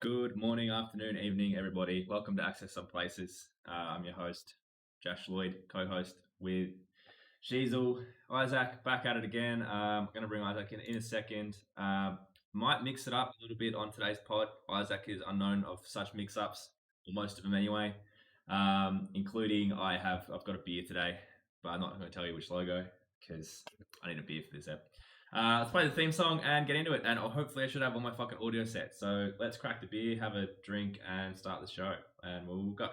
Good morning, afternoon, evening, everybody. Welcome to Access Some Places. I'm your host, Josh Lloyd, co-host with Sheezel. Isaac, back at it again. I'm going to bring Isaac in a second. Might mix it up a little bit on today's pod. Isaac is unknown of such mix-ups, or most of them anyway. Including I've got a beer today, but I'm not going to tell you which logo because I need a beer for this app. Let's play the theme song and get into it. And hopefully, I should have all my fucking audio set. So let's crack the beer, have a drink, and start the show. And we'll go.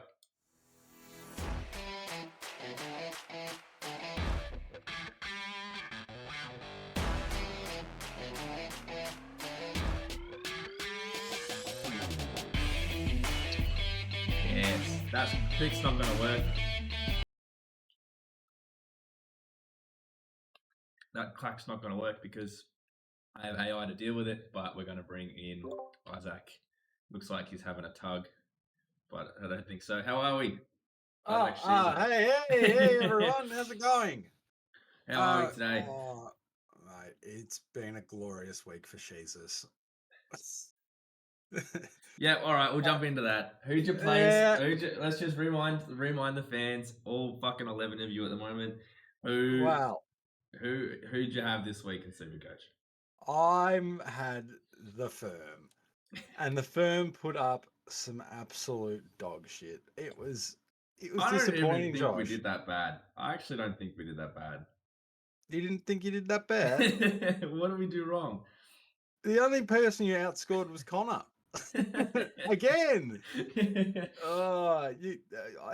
Yes, that click's not going to work. That clack's not going to work because I have AI to deal with it, but we're going to bring in Isaac. Looks like he's having a tug, but I don't think so. How are we? Hey, everyone. How's it going? How are we today? Mate, it's been a glorious week for Jesus. Yeah, all right, we'll jump into that. Who'd you place? Let's just remind the fans, all fucking 11 of you at the moment. Who'd you have this week in Supercoach? I had the Firm, and the Firm put up some absolute dog shit. It was disappointing. I don't even think we did that bad. I actually don't think we did that bad. You didn't think you did that bad? What did we do wrong? The only person you outscored was Connor. Again.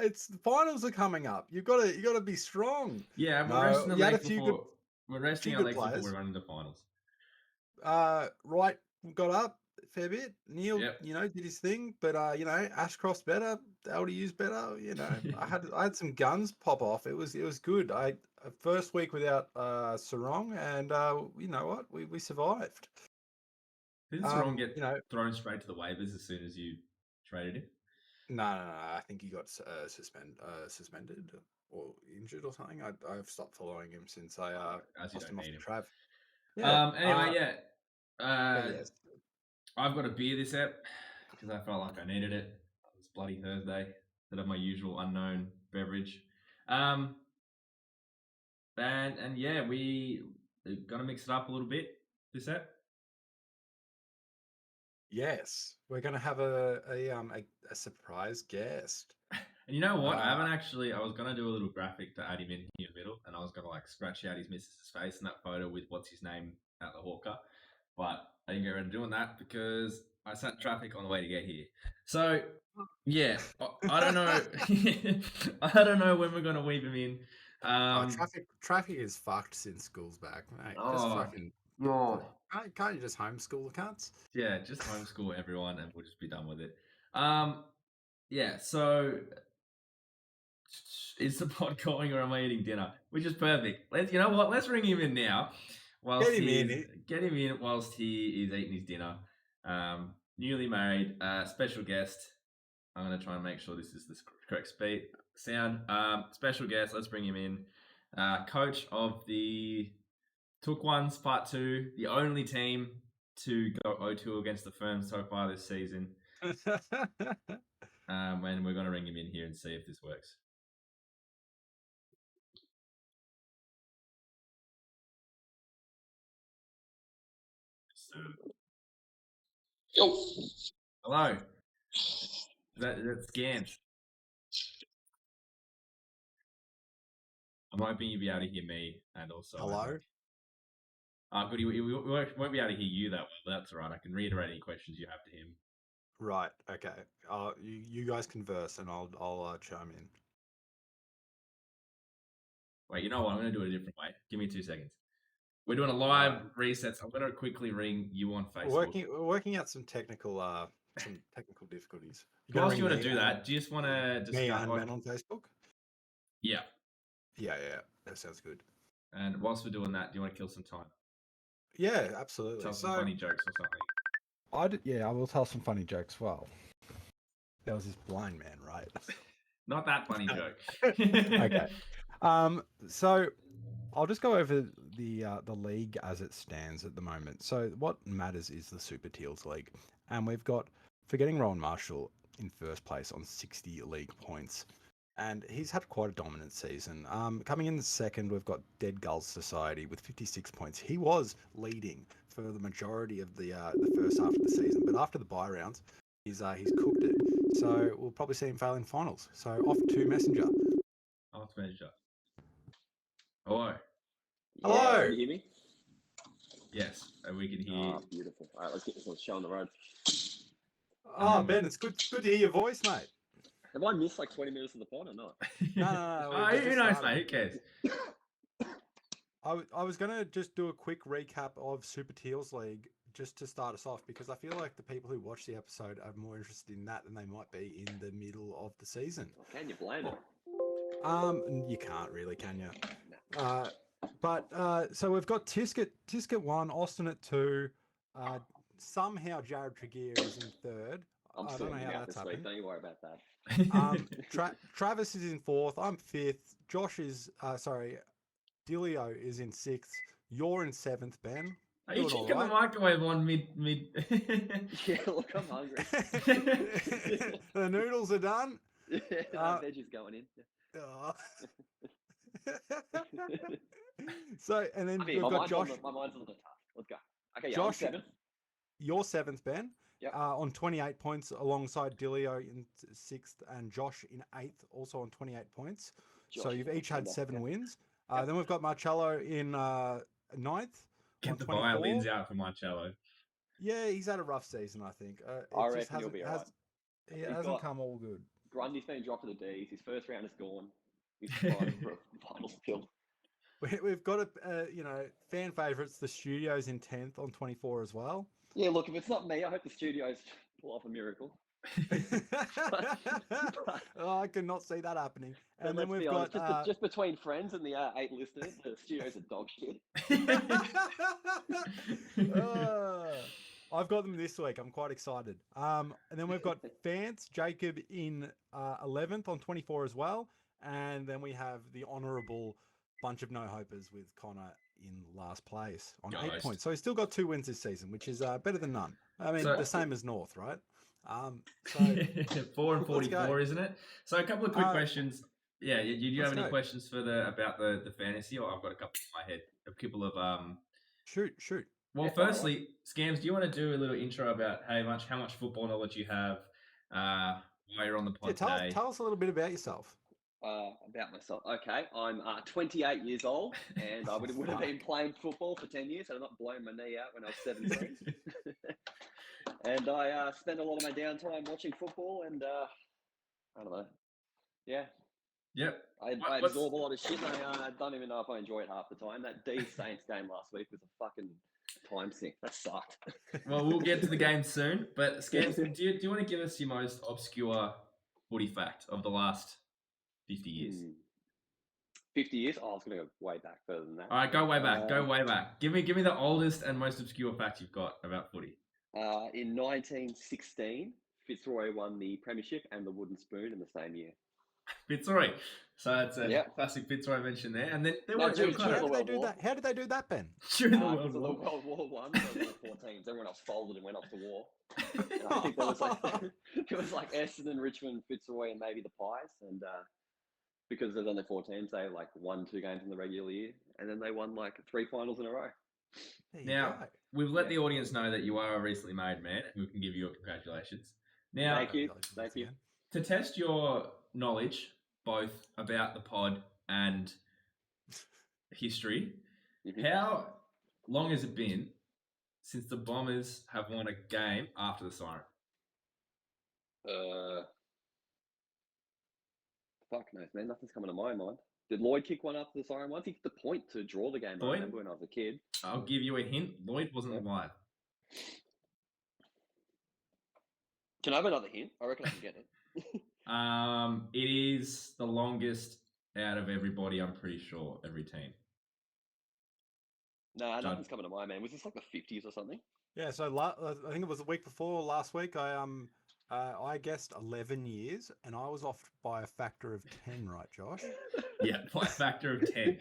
It's the finals are coming up. You got to be strong. Yeah, we're resting the leg before we're resting our legs before we're running the finals. Right, got up a fair bit. Neil, did his thing, but Ashcroft's better. LDU's better. I had some guns pop off. It was good. First week without Sarong, and you know what? We survived. Didn't Sarong get thrown straight to the waivers as soon as you traded him? No. I think he got suspended or injured or something. I've stopped following him since I lost him off the Trav. Yeah. I've got a beer this app because I felt like I needed it. It was bloody Thursday. Instead of my usual unknown beverage. And yeah, we're gonna mix it up a little bit this app. Yes, we're gonna have a surprise guest. And you know what? I was gonna do a little graphic to add him in here in the middle, and I was gonna scratch out his missus' face in that photo with what's his name at the hawker, but I didn't get around to doing that because I sat in traffic on the way to get here. So yeah, I don't know. I don't know when we're gonna weave him in. Traffic is fucked since school's back, mate. Can't you just homeschool the cunts? Yeah, just homeschool everyone, and we'll just be done with it. Yeah. So, is the pod going, or am I eating dinner? Which is perfect. You know what? Let's ring him in now. Get him in whilst he is eating his dinner. Newly married, special guest. I'm going to try and make sure this is the correct sound. Special guest. Let's bring him in. Coach of the Took Ones Part 2, the only team to go 0-2 against the Firm so far this season. And we're going to ring him in here and see if this works. Yo. Hello. That's Gant. I'm hoping you'll be able to hear me and also. Hello. Good. We won't be able to hear you that well, but that's all right. I can reiterate any questions you have to him. Right. Okay. You guys converse, and I'll chime in. Wait. You know what? I'm going to do it a different way. Give me 2 seconds. We're doing a live reset. So I'm going to quickly ring you on Facebook. We're working out some technical difficulties. Whilst you want to do that, do you just want to just me and Ben on Facebook? Yeah. Yeah. That sounds good. And whilst we're doing that, do you want to kill some time? Yeah, absolutely. Tell some funny jokes or something. I will tell some funny jokes. Well, there was this blind man, right? Not that funny joke. Okay. So I'll just go over the league as it stands at the moment. So what matters is the Super Teals League, and we've got forgetting Rowan Marshall in first place on 60 league points. And he's had quite a dominant season. Coming in second, we've got Dead Gulls Society with 56 points. He was leading for the majority of the first half of the season, but after the bye rounds, he's cooked it. So we'll probably see him fail in finals. So off to Messenger. Off to Messenger. Hello. Hello. Can you hear me? Yes, and we can hear. Oh, beautiful. All right, let's get this on show on the road. Oh, Ben, it's good to hear your voice, mate. Have I missed like 20 minutes of the pod or not? No. Who knows, mate? Who cares? I was going to just do a quick recap of Super Teals League just to start us off, because I feel like the people who watch the episode are more interested in that than they might be in the middle of the season. Can you blame it? You can't really, can you? So we've got Tisk at 1, Austin at 2. Somehow Jared Tregear is in third. I'm I don't know sorting how out that's this week. happened. Don't you worry about that. Travis is in 4th. I'm 5th. Josh is Dilio is in 6th. You're in 7th, Ben. Are you checking the microwave on mid? Yeah, look, I'm hungry. The noodles are done. Yeah, veggies going in. So, and then we've got Josh. My mind's a little tough. Let's go. Okay, yeah, Josh, I'm 7th. You're 7th, Ben. Yep. On 28 points, alongside Dilio in 6th and Josh in 8th, also on 28 points. So you've each had 7 wins. Then we've got Marcello in 9th. Get the violins out for Marcello. Yeah, he's had a rough season, I think. I reckon he'll be all right. He hasn't come all good. Grundy's been dropped to the D's. His first round is gone. He's fine for a final still. We've got fan favourites. The Studio's in 10th on 24 as well. Yeah, look, if it's not me, I hope the Studios pull off a miracle. I cannot see that happening. And then we've got just between friends and the 8 listeners, the Studios are dog shit. I've got them this week. I'm quite excited. And then we've got Fance Jacob in 11th on 24 as well. And then we have the honourable bunch of no-hopers with Connor in last place on 8 points. So he's still got 2 wins this season, which is better than none. I mean, the same as North, right? 4 and 44, isn't it? So a couple of quick questions. Yeah, do you have any questions about the fantasy? Or I've got a couple in my head. A couple of Shoot. Well, firstly, Scams, do you want to do a little intro about how much football knowledge you have while you're on the pod today? Tell us a little bit about yourself. About myself. Okay, I'm 28 years old, and I would have been playing football for 10 years, and I've not blown my knee out when I was 17. And I spend a lot of my downtime watching football, and I don't know. Yeah. Yep. I absorb a lot of shit, and I don't even know if I enjoy it half the time. That Saints game last week was a fucking time sink. That sucked. Well, we'll get to the game soon, but Scams, do you want to give us your most obscure footy fact of the last 50 years? 50 years? Oh, I was going to go way back further than that. All right, go way back. Give me the oldest and most obscure fact you've got about footy. In 1916, Fitzroy won the premiership and the wooden spoon in the same year. Fitzroy. So it's a classic Fitzroy mention there. And then how did they do that, Ben? During the World War. World War I, there were 4 teams. Everyone else folded and went off to war. And I think there was it was like Essendon, Richmond, Fitzroy, and maybe the Pies. And because there's only 4 teams, they won 2 games in the regular year, and then they won 3 finals in a row. Now we've let the audience know that you are a recently married man, and we can give you congratulations. Now, thank you. To test your knowledge, both about the pod and history, how long has it been since the Bombers have won a game after the siren? Fuck knows, man. Nothing's coming to my mind. Did Lloyd kick one after the siren once? He kicked the point to draw the game. I remember when I was a kid. I'll give you a hint. Lloyd wasn't alive. Can I have another hint? I reckon I can get it. It is the longest out of everybody, I'm pretty sure, every team. No, nothing's coming to mind, man. Was this like the 50s or something? Yeah, so I think it was the week before last week. I guessed 11 years, and I was off by a factor of 10, right, Josh? Yeah, by a factor of 10.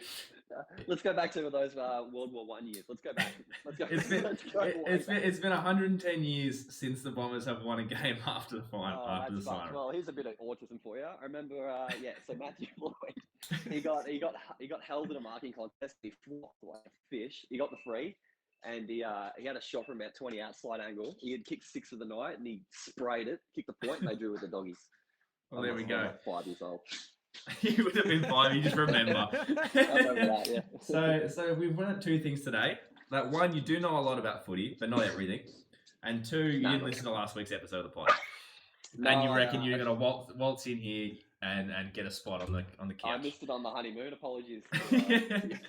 Let's go back to those World War One years. Let's go back. Let's go. It's been 110 years since the Bombers have won a game after the final. Oh, after the that's fucked. siren. Well, here's a bit of autism for you. I remember, so Matthew Lloyd, he got held in a marking contest. He flopped like a fish. He got the free, and he had a shot from about 20 out slide angle. He had kicked 6 of the night, and he sprayed it, kicked the point, and they drew with the doggies. Well, there we go. Like 5 years old. You would have been 5. You just remember. I remember that, yeah. So we've learned 2 things today. That 1, you do know a lot about footy, but not everything. And 2, you didn't listen to last week's episode of the pod. And you reckon you're going to waltz in here and get a spot on the couch. I missed it on the honeymoon. Apologies. I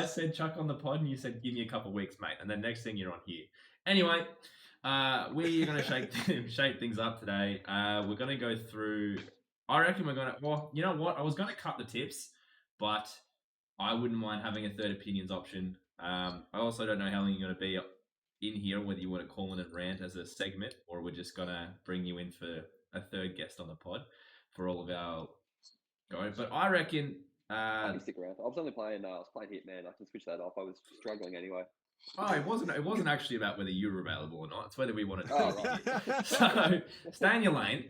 said chuck on the pod, and you said give me a couple of weeks, mate. And then next thing you're on here. Anyway, we're going to shape things up today. We're going to go through. I reckon we're going to. Well, you know what? I was going to cut the tips, but I wouldn't mind having a third opinions option. I also don't know how long you're going to be in here, whether you want to call in and rant as a segment, or we're just going to bring you in for a third guest on the pod for all of our go. But I reckon I can stick around. I was only playing. I was playing Hitman. I can switch that off. I was struggling anyway. Oh, it wasn't actually about whether you were available or not. It's whether we wanted to. Right. So stay in your lane.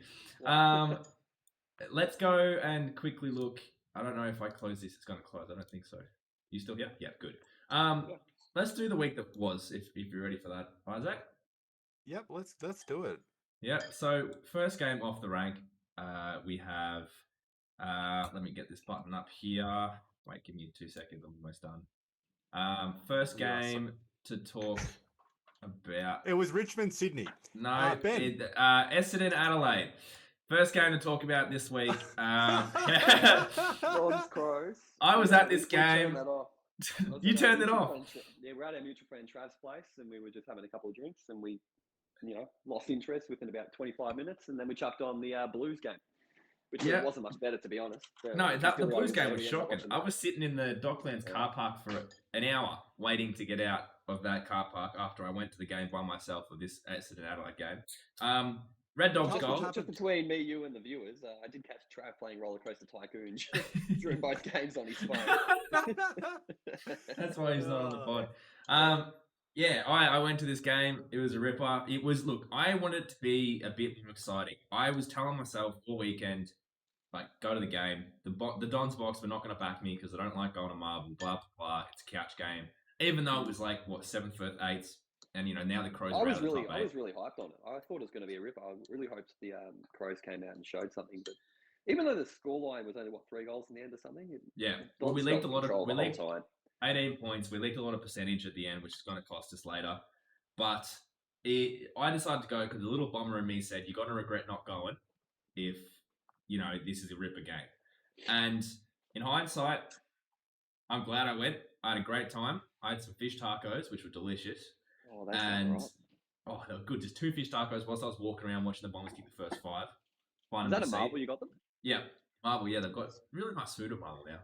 Let's go and quickly look. I don't know if I close this, it's going to close. I don't think so. You still here? Yeah, good. Let's do the week that was, if you're ready for that, Isaac. Yep, let's do it. Yeah. So first game off the rank, we have. Let me get this button up here. Wait, give me 2 seconds. I'm almost done. First game to talk about. It was Richmond, Sydney. No, Ben. Essendon, Adelaide. First game to talk about this week. Crows. I was at this game. You turned it off. Yeah, we're at our mutual friend Trav's place, and we were just having a couple of drinks, and we, lost interest within about 25 minutes, and then we chucked on the Blues game, which wasn't much better, to be honest. The Blues game was shocking. I was sitting in the Docklands car park for an hour waiting to get out of that car park after I went to the game by myself for this Essendon Adelaide game. Red Dog's goal. Just between me, you, and the viewers, I did catch Trav playing Roller Coaster Tycoon during both games on his phone. That's why he's not on the pod. I went to this game. It was a ripper. It was, look, I wanted it to be a bit more exciting. I was telling myself all weekend, go to the game. The Dons box were not going to back me because I don't like going to Marvel, blah, blah, blah. It's a couch game. Even though it was 7th, 1st, 8th. And, now the Crows are out of the top 8. I was really hyped on it. I thought it was going to be a ripper. I really hoped the Crows came out and showed something. But even though the scoreline was only, 3 goals in the end or something? Well, we leaked a lot of... We leaked 18 points. We leaked a lot of percentage at the end, which is going to cost us later. But I decided to go because the little bomber in me said, you're going to regret not going if, this is a ripper game. And in hindsight, I'm glad I went. I had a great time. I had some fish tacos, which were delicious. Oh, that's right. Oh, they were good. Just 2 fish tacos whilst I was walking around watching the Bombers kick the first 5. Is that a Marvel you got them? Yeah, Marvel. Yeah, they've got really nice food at Marvel now.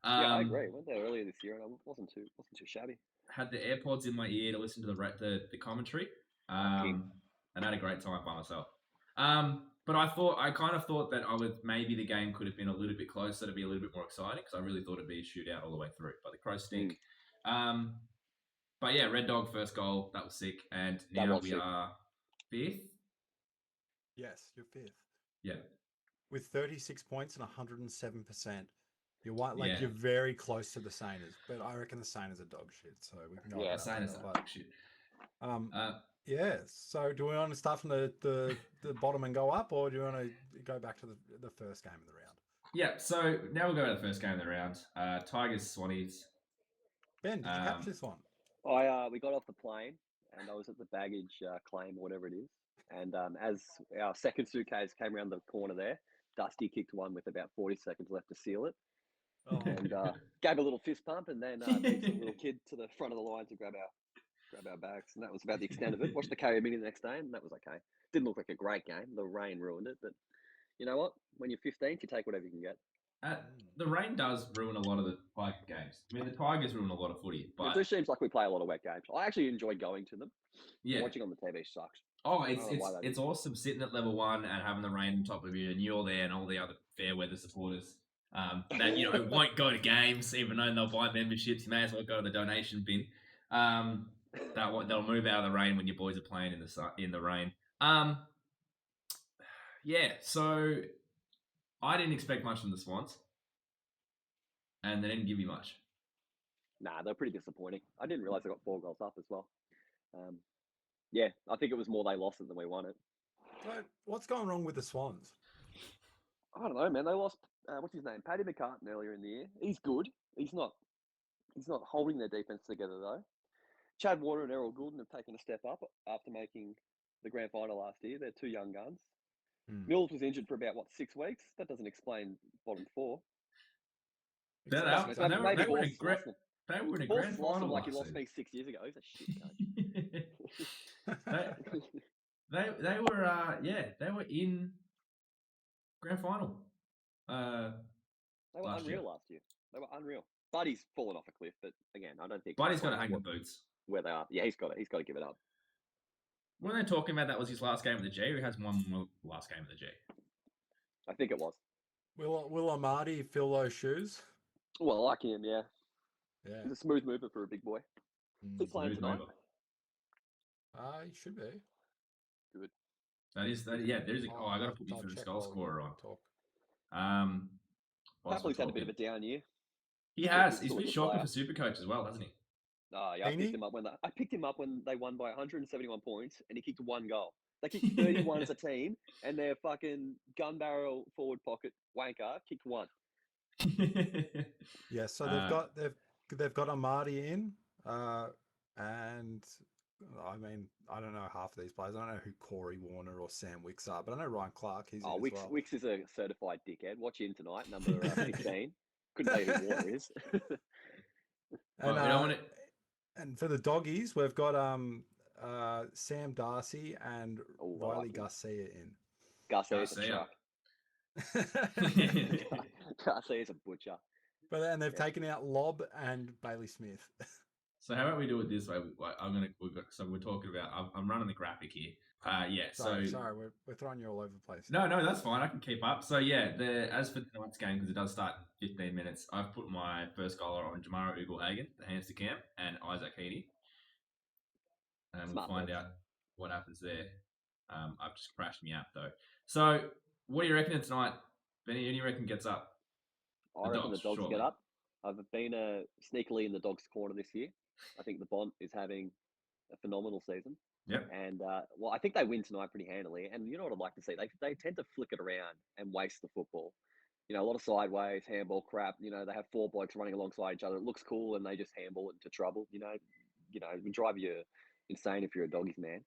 I agree. I went there earlier this year and I wasn't too shabby. Had the AirPods in my ear to listen to the commentary, and had a great time by myself. But I kind of thought that maybe the game could have been a little bit closer to be a little bit more exciting because I really thought it'd be a shootout all the way through. But the Crows stink. But yeah, Red Dog first goal, that was sick, and now we are 5th. Yes, you're 5th. Yeah, with 36 points and 107%. You're very close to the Saners, but I reckon the Saners are dog shit. So we can go. Yeah, Saners are dog shit. So do we want to start from the bottom and go up, or do you want to go back to the first game of the round? Yeah. So now we'll go to the first game of the round. Tigers Swannies. Ben, did you catch this one? We got off the plane and I was at the baggage claim or whatever it is. And as our second suitcase came around the corner there, Dusty kicked one with about 40 seconds left to seal it. Oh. And gave a little fist pump and then took a little kid to the front of the line to grab our bags. And that was about the extent of it. Watched the KO Mini the next day and that was okay. Didn't look like a great game. The rain ruined it. But you know what? When you're 15th, you take whatever you can get. The rain does ruin a lot of the Tiger games. I mean, the Tigers ruin a lot of footy. But it just seems like we play a lot of wet games. I actually enjoy going to them. Yeah. Watching on the TV sucks. Oh, it's awesome sitting at level 1 and having the rain on top of you and you're there and all the other fair weather supporters that won't go to games, even though they'll buy memberships. You may as well go to the donation bin. They'll move out of the rain when your boys are playing in the rain. Yeah, so I didn't expect much from the Swans, and they didn't give you much. Nah, they're pretty disappointing. I didn't realise they got 4 goals up as well. Yeah, I think it was more they lost it than we won it. So what's going wrong with the Swans? I don't know, man. They lost, what's his name? Paddy McCartan earlier in the year. He's good. He's not holding their defence together, though. Chad Warner and Errol Goulden have taken a step up after making the grand final last year. They're 2 young guns. Mills was injured for about, 6 weeks? That doesn't explain bottom 4. They were in a grand final like he lost me 6 years ago. He's a shit coach. they were in grand final. They were unreal last year. They were unreal. Buddy's fallen off a cliff, but again, I don't think Buddy's got to hang the boots where they are. Yeah, he's got to give it up. When they're talking about that was his last game of the G, or he has one more last game of the G? I think it was. Will Amadi fill those shoes? Well, I like him, yeah. Yeah. He's a smooth mover for a big boy. Is he playing tonight? He should be. Good. There's I got to put you through the goal scorer on. Papley's had a bit of a down year. He has. He's been shocking for Supercoach as well, hasn't he? Oh, yeah, I picked him up when they won by 171 points, and he kicked 1 goal. They kicked 31 as a team, and their fucking gun barrel forward pocket wanker kicked 1. Yeah, so they've got Amadi in, and I mean, I don't know half of these players. I don't know who Corey Warner or Sam Wicks are, but I know Ryan Clark. He's in Wicks, as well. Wicks is a certified dickhead. Watch him tonight, number 15. Couldn't tell you who Warner is. And for the doggies, we've got Sam Darcy and Riley Garcia in. Garcia's a truck. Garcia's a butcher. But they've taken out Lobb and Bailey Smith. So how about we do it this way? We're talking about. I'm running the graphic here. Sorry, we're throwing you all over the place. No, that's fine. I can keep up. So as for tonight's game, because it does start in 15 minutes, I've put my first goaler on Jamara Ugle-Hagan, the Hamster Camp, and Isaac Heaney. And we'll find out what happens there. I've just crashed me app though. So what are you reckoning tonight, Benny? Who do you reckon gets up? I reckon the Dogs get up. I've been sneakily in the Dogs' corner this year. I think the Bont is having a phenomenal season. Yep. And I think they win tonight pretty handily. And you know what I'd like to see? They tend to flick it around and waste the football. You know, a lot of sideways, handball crap. You know, they have 4 blokes running alongside each other. It looks cool, and they just handball it into trouble. You know, it would drive you insane if you're a Doggies man.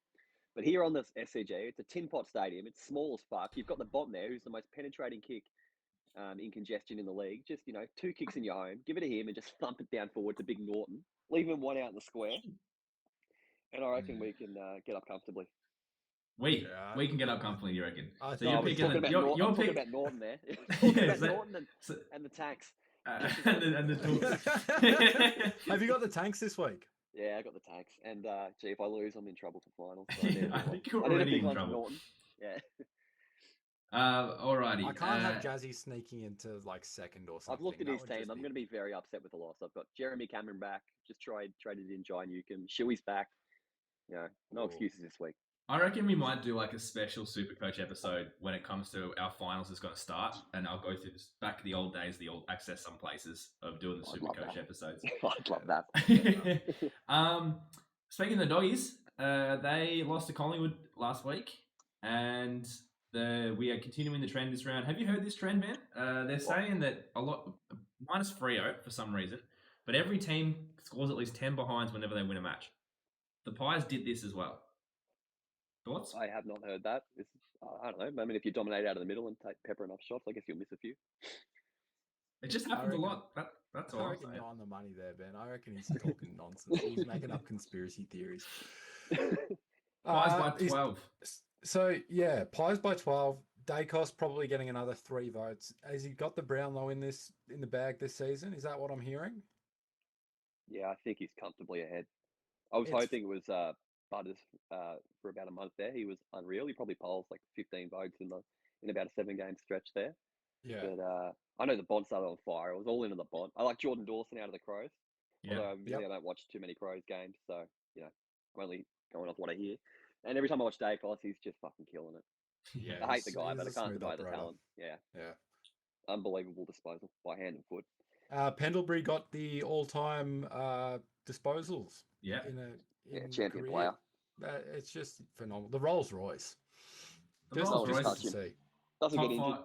But here on this SCG, it's a tin pot stadium. It's small as fuck. You've got the Bont there, who's the most penetrating kick in congestion in the league. Just 2 kicks in your home. Give it to him and just thump it down forward to Big Norton. Leave him 1 out in the square. And I reckon we can get up comfortably. We can get up comfortably, you reckon? You're talking about Norton there. Talking about Norton and the Tanks. And the Tanks. Have you got the Tanks this week? Yeah, I got the Tanks. And if I lose, I'm in trouble for finals. So I think you're already in trouble. Yeah. Alrighty. I can't have Jazzy sneaking into second or something. I've looked at his team. I'm going to be very upset with the loss. I've got Jeremy Cameron back. Just traded in Jai Newcomb. Shuey's back. No excuses this week. I reckon we might do a special Supercoach episode when it comes to our finals is going to start, and I'll go through this back to the old days, the old Access Some Places of doing the Supercoach episodes. I'd love that. Speaking of the Doggies, they lost to Collingwood last week, and we are continuing the trend this round. Have you heard this trend, man? They're saying that a lot minus Freo for some reason, but every team scores at least 10 behinds whenever they win a match. The Pies did this as well. Thoughts? I have not heard that. I don't know. I mean, if you dominate out of the middle and pepper enough shots, I guess you'll miss a few. It just happens a lot. That's all. I reckon you're on the money there, Ben. I reckon he's talking nonsense. He's making up conspiracy theories. Pies by 12. So, Pies by 12. Dacos probably getting another 3 votes. Has he got the Brownlow in the bag this season? Is that what I'm hearing? Yeah, I think he's comfortably ahead. I was hoping it was Butters for about a month there. He was unreal. He probably polls 15 votes in about a 7-game stretch there. Yeah. But I know the Bont started on fire. It was all into the Bont. I like Jordan Dawson out of the Crows. Yeah. Although I don't watch too many Crows games, so I'm only going off what I hear. And every time I watch Dacos, he's just fucking killing it. Yeah. I hate the guy, but I he's a can't smooth deny the operator. talent. Yeah. Yeah. Unbelievable disposal by hand and foot. Pendlebury got the all-time disposals. Yeah. In champion career. player. It's just phenomenal. The Rolls Royce. The Rolls Royce touch him. Doesn't get injured.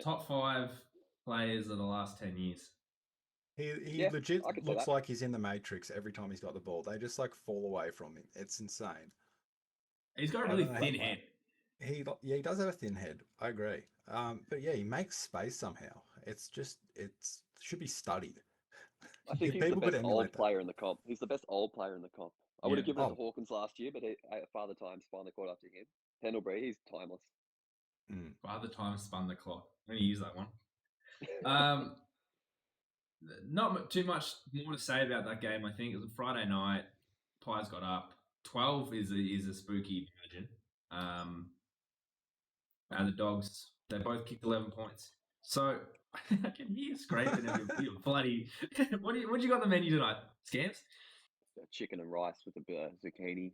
Top 5 players of the last 10 years. He legit looks like he's in the Matrix every time he's got the ball. They just like fall away from him. It's insane. He's got a really thin head. He does have a thin head. I agree. But yeah, he makes space somehow. It should be studied. I think he's the best old player in the comp. He's the best old player in the comp. I would have given it to Hawkins last year, but Father Time's finally caught up to him. Pendlebury, he's timeless. Father Time spun the clock. I'm going to use that one. Not too much more to say about that game. I think it was a Friday night. Pies got up. 12 is a spooky margin. And the Dogs, they both kicked 11 points. So I can hear you scraping your bloody. What you got on the menu tonight? Scams? Chicken and rice with a bit of zucchini.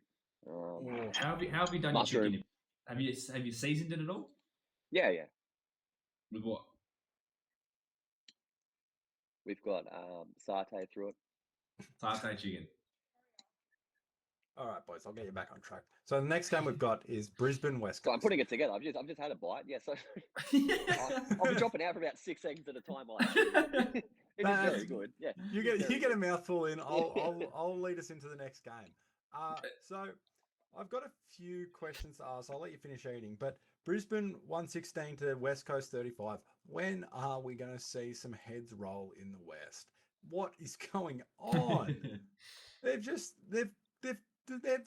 How have you done mushroom. Your chicken? Have you seasoned it at all? Yeah. With what? We've got satay through it. Satay chicken. All right, boys, I'll get you back on track. So the next game we've got is Brisbane West Coast. So I'm putting it together. I've just had a bite. Yeah, so I'll be dropping out for about 6 seconds at a time. It is very good. Yeah, you get a mouthful in. I'll lead us into the next game. So I've got a few questions to ask. I'll let you finish eating. But Brisbane 116 to West Coast 35. When are we going to see some heads roll in the West? What is going on? There's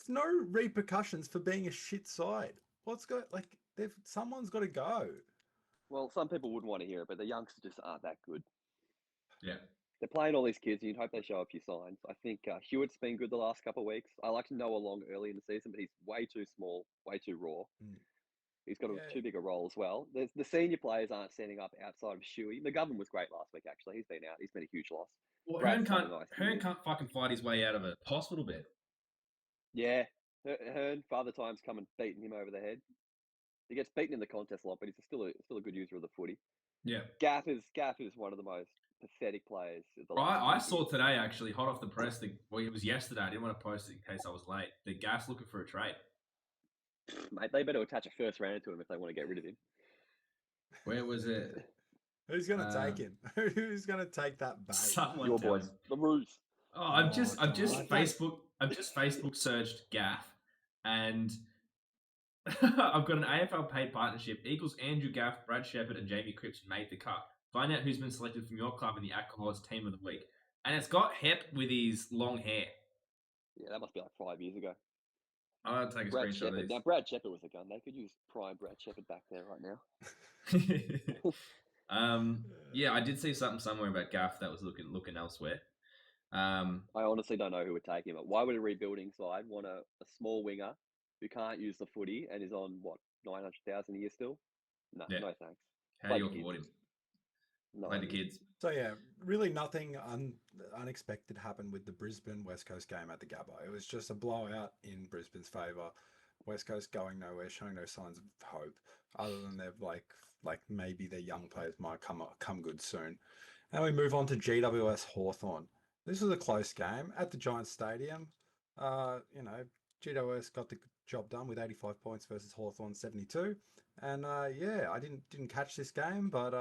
no repercussions for being a shit side. Someone's got to go. Well, some people wouldn't want to hear it, but the youngsters just aren't that good. Yeah. They're playing all these kids, and you'd hope they show a few signs. I think Hewitt's been good the last couple of weeks. I like Noah Long early in the season, but he's way too small, way too raw. He's got too big a role as well. The senior players aren't standing up outside of Shuey. McGovern was great last week, actually. He's been out. He's been a huge loss. Well, Hearn can't fucking fight his way out of a hospital bed. Yeah. Hearn, Father Time's come and beaten him over the head. He gets beaten in the contest a lot, but he's still a good user of the footy. Yeah. Gaff is one of the most pathetic players. I saw today, actually, hot off the press, it was yesterday. I didn't want to post it in case I was late. The Gaff's looking for a trade. Mate, they better attach a first rounder to him if they want to get rid of him. Where was it? Who's going to take him? Who's going to take that bait? Someone Your boys, the Roos. Oh, I've just Facebook searched Gaff, and I've got an AFL paid partnership equals Andrew Gaff, Brad Shepherd, and Jamie Cripps made the cut. Find out who's been selected from your club in the Alcoholics Team of the Week. And it's got Hep with his long hair. Yeah, that must be like 5 years ago. I'll take a screenshot of this. Now, Brad Shepherd was a gun. They could use prime Brad Shepherd back there right now. Yeah, I did see something somewhere about Gaff that was looking elsewhere. I honestly don't know who would take him. Why would a rebuilding side want a small winger who can't use the footy and is on, 900,000 a year still? No, no thanks. How do you afford him? Play the kids. So yeah, really nothing unexpected happened with the Brisbane West Coast game at the Gabba. It was just a blowout in Brisbane's favour. West Coast going nowhere, showing no signs of hope, other than they've like maybe their young players might come good soon. And we move on to GWS Hawthorn. This was a close game at the Giants Stadium. GWS got the job done with 85 points versus Hawthorn 72. And I didn't catch this game, but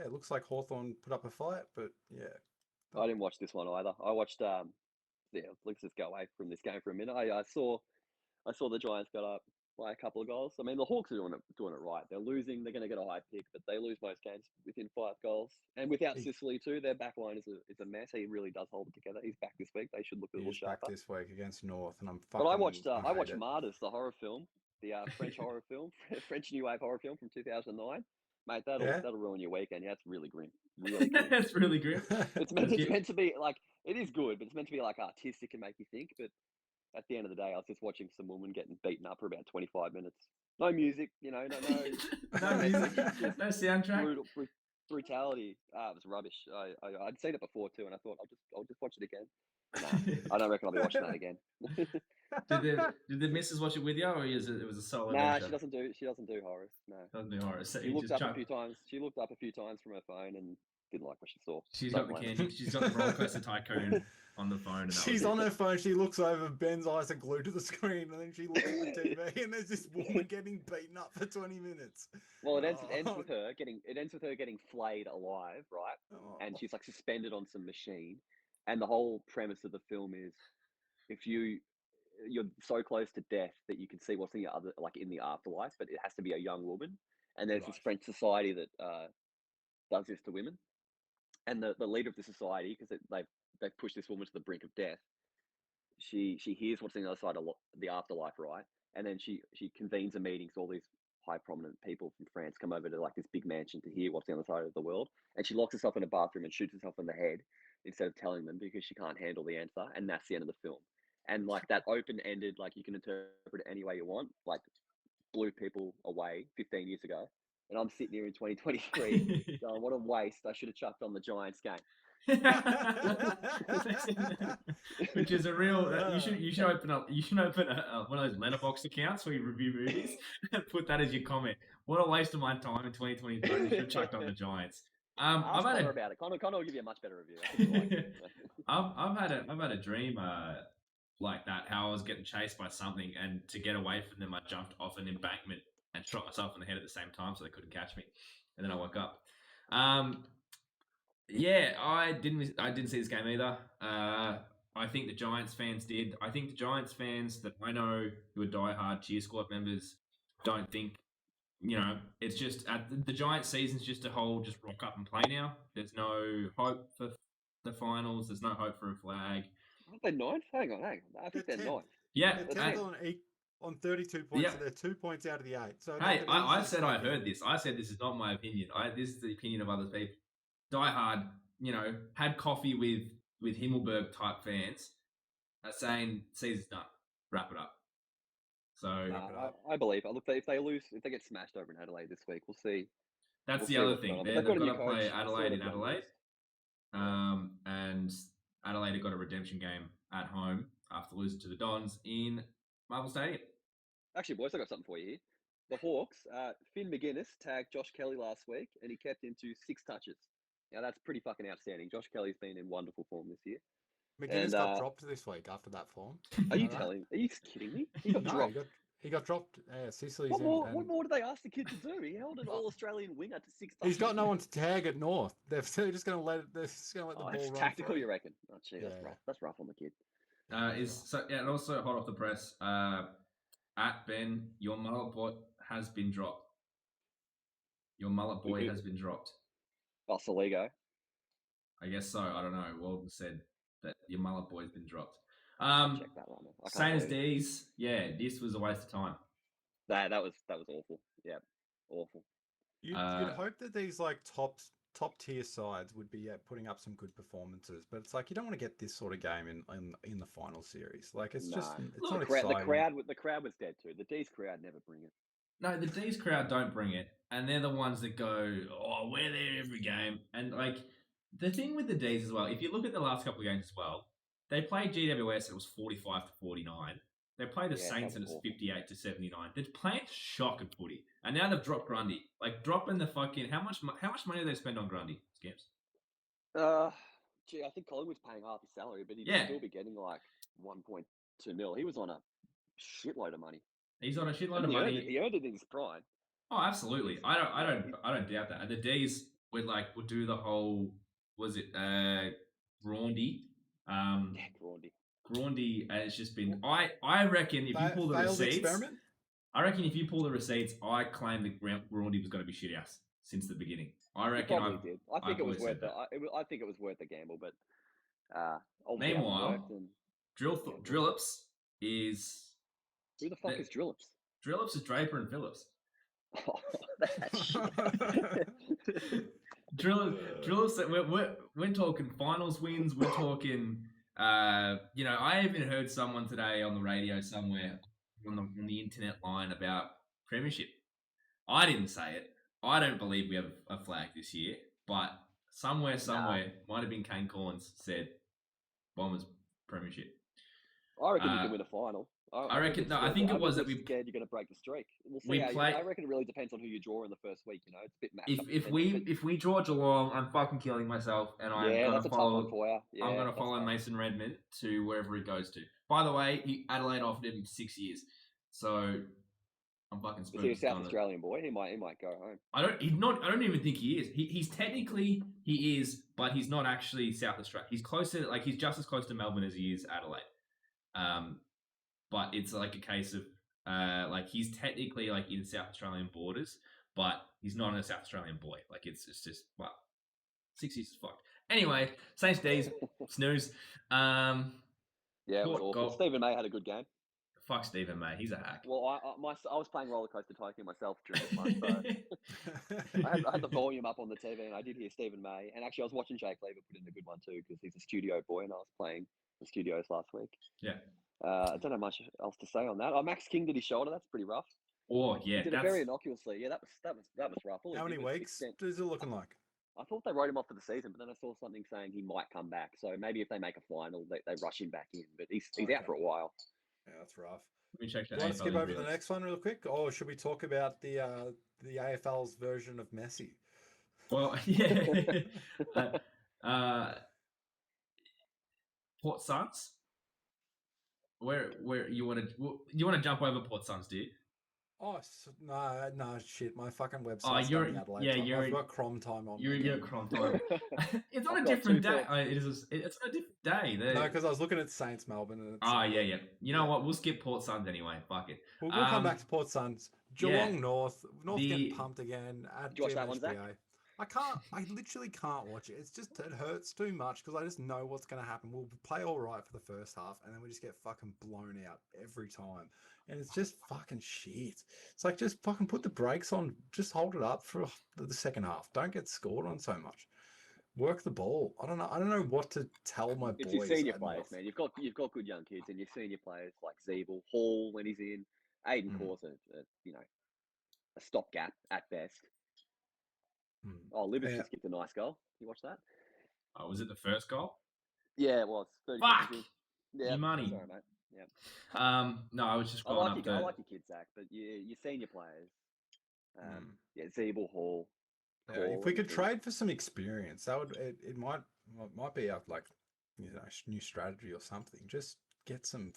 it looks like Hawthorn put up a fight. But yeah, I didn't watch this one either. I watched. Let's just go away from this game for a minute. I saw the Giants got up by a couple of goals. I mean, the Hawks are doing it right. They're losing. They're going to get a high pick, but they lose most games within 5 goals. And without Sicily too, their back line is a mess. He really does hold it together. He's back this week. They should look a little sharper. Back this week against North, and I'm. But I watched Martyrs, the horror film, the French horror film, French New Wave horror film from 2009. Mate, that'll ruin your weekend. Yeah, it's really grim. Really grim. That's really grim. It's meant to be like, it is good, but it's meant to be like artistic and make you think. But at the end of the day, I was just watching some woman getting beaten up for about 25 minutes. No music, no music, no soundtrack. brutality. It was rubbish. I'd seen it before too, and I thought I'll just watch it again. Nah, I don't reckon I'll be watching that again. Did the missus watch it with you, or it was a solo Nah, venture? she doesn't do horrors. No, Doesn't do horror. So she looked up a few times. She looked up a few times from her phone and didn't like what she saw. She's got the candy. She's got the roller coaster tycoon on the phone. And she's on her phone. She looks over. Ben's eyes are glued to the screen, and then she looks at the TV, and there's this woman getting beaten up for 20 minutes. Well, it ends with her getting flayed alive, right? Oh. And she's like suspended on some machine. And the whole premise of the film is, if you're so close to death that you can see what's in the afterlife, but it has to be a young woman. And there's this French society that does this to women. And the leader of the society, because they've pushed this woman to the brink of death, she hears what's on the other side of the afterlife, right? And then she convenes a meeting, so all these high prominent people from France come over to like this big mansion to hear what's on the other side of the world. And she locks herself in a bathroom and shoots herself in the head instead of telling them, because she can't handle the answer. And that's the end of the film. And like that open-ended, like you can interpret it any way you want, like blew people away 15 years ago. And I'm sitting here in 2023 going, what a waste. I should have chucked on the Giants game. Which is a real. You should open one of those letterbox accounts where you review movies and put that as your comment. What a waste of my time in 2023. You should have chucked on the Giants. Ask Connor about it. Connor will give you a much better review. I've had a dream like that. How I was getting chased by something, and to get away from them, I jumped off an embankment and shot myself in the head at the same time, so they couldn't catch me. And then I woke up. Yeah, I didn't see this game either. I think the Giants fans did. I think the Giants fans that I know who are diehard cheer squad members don't think, it's just the Giants season's just a whole just rock up and play now. There's no hope for the finals. There's no hope for a flag. Aren't they ninth? Hang on. I think they're ninth. Yeah, they're 10th on 32 points, so they're 2 points out of the 8. So hey, I said I heard this. I said this is not my opinion. This is the opinion of other people. Die Hard, had coffee with Himmelberg type fans, saying season's done, wrap it up. So I believe. Look, if they get smashed over in Adelaide this week, we'll see. That's the other thing. They've got to play Adelaide in Adelaide, and Adelaide have got a redemption game at home after losing to the Dons in Marvel Stadium. Actually, boys, I got something for you here. The Hawks, Finn McGuinness tagged Josh Kelly last week, and he kept him to 6 touches. Now, that's pretty fucking outstanding. Josh Kelly's been in wonderful form this year. McGuinness got dropped this week after that form. Are you kidding me? He got dropped. He got dropped. Sicily's what more do they ask the kid to do? He held an All-Australian winger to 6 touches. He's got no one to tag at North. They're just going to let the ball run. It's tactical, you reckon? Oh, gee, that's rough. That's rough on the kid. And also hot off the press. At Ben, your mullet boy has been dropped. Your mullet boy has been dropped. Oh, Soligo. I guess so. I don't know. Walden said that your mullet boy's been dropped. Check that one. Same as D's. Yeah, this was a waste of time. That was awful. Yeah, awful. You'd hope that these like top tier sides would be putting up some good performances, but it's like you don't want to get this sort of game in the final series. Like it's not exciting. The crowd was dead too. The D's crowd never bring it. No, the D's crowd don't bring it, and they're the ones that go, "Oh, we're there every game." And like the thing with the D's as well, if you look at the last couple of games as well, they played GWS. It was 45-49. They played the Saints and it's 58-79. They're playing shocking footy, and now they've dropped Grundy. Like dropping the fucking how much money do they spend on Grundy? Scamps. I think Collingwood's paying half his salary, but he'd still be getting like 1.2 mil. He was on a shitload of money. He's on a shitload of money. He earned it in his prime. Oh, absolutely. I don't doubt that. And the D's would do the whole Grandy. Grandy has just been. I reckon if you pull the receipts. Experiment? I reckon if you pull the receipts, I claim that Grandy was going to be shit house since the beginning. I reckon I did. I think it was worth it. I think it was worth the gamble, but meanwhile, Drillips is. Who the fuck is Drillips? Drillips is Draper and Phillips. Oh, that's shit. Drillips. We're talking finals wins. We're talking. I even heard someone today on the radio somewhere on the internet line about premiership. I didn't say it. I don't believe we have a flag this year. but somewhere, might have been Kane Corns said Bombers premiership. I reckon you can win a final. I reckon. No, I think it was that we scared you're going to break the streak. We'll see. I reckon it really depends on who you draw in the first week. You know, it's a bit matchup. If we draw Geelong, I'm fucking killing myself, and I'm gonna follow. Tough one for you. Yeah, I'm gonna follow Mason Redmond to wherever he goes to. By the way, Adelaide offered him 6 years, so I'm fucking spooked. Is he a South Australian boy? He might go home. I don't even think he is. He's technically he is, but he's not actually South Australia. He's closer, like he's just as close to Melbourne as he is Adelaide. But it's like a case of like he's technically like in South Australian borders, but he's not a South Australian boy. Like it's just 6 years is fucked. Anyway, Saints D's snooze. Yeah, it was awful. Stephen May had a good game. Fuck Stephen May, he's a hack. Well, I was playing Roller Coaster Tycoon myself during this month, so I had the volume up on the TV, and I did hear Stephen May. And actually, I was watching Jake Lever put in a good one too, because he's a studio boy, and I was playing the studios last week. Yeah. I don't have much else to say on that. Max King did his shoulder. That's pretty rough. Oh yeah, did it very innocuously. Yeah, that was rough. How many weeks is it looking like? I thought they wrote him off for the season, but then I saw something saying he might come back. So maybe if they make a final, they rush him back in. But he's out for a while. Yeah, that's rough. Let me check that. Do you want to skip over to the next one real quick, or should we talk about the AFL's version of Messi? Well, yeah. Port Suns. Where you want to jump over Port Suns, do you? Oh no, shit! My fucking website. Oh, I've got Chrome time on. You're Chrome time. It's on a different day. It's on a different day. No, because I was looking at Saints Melbourne. And yeah. You know what? We'll skip Port Suns anyway. Fuck it. We'll come back to Port Suns. Geelong North getting pumped again at GMHBA. I literally can't watch it. It hurts too much because I just know what's going to happen. We'll play all right for the first half, and then we just get fucking blown out every time. And it's just fucking shit. It's like, just fucking put the brakes on. Just hold it up for the second half. Don't get scored on so much. Work the ball. I don't know what to tell my boys. It's your senior players, man. You've got good young kids, and your senior players like Zeeble, Hall when he's in, Aiden Course, a stopgap at best. Oh, Livers just kicked a nice goal. You watch that? Oh, was it the first goal? Yeah, it was. Fuck! Yeah, your money. Sorry, mate. Yeah. No, I was just going up there. I like your kids, Zach, but your senior players. Zeeble, Hall. Yeah, if we could trade for some experience, that would it might be a new strategy or something. Just get some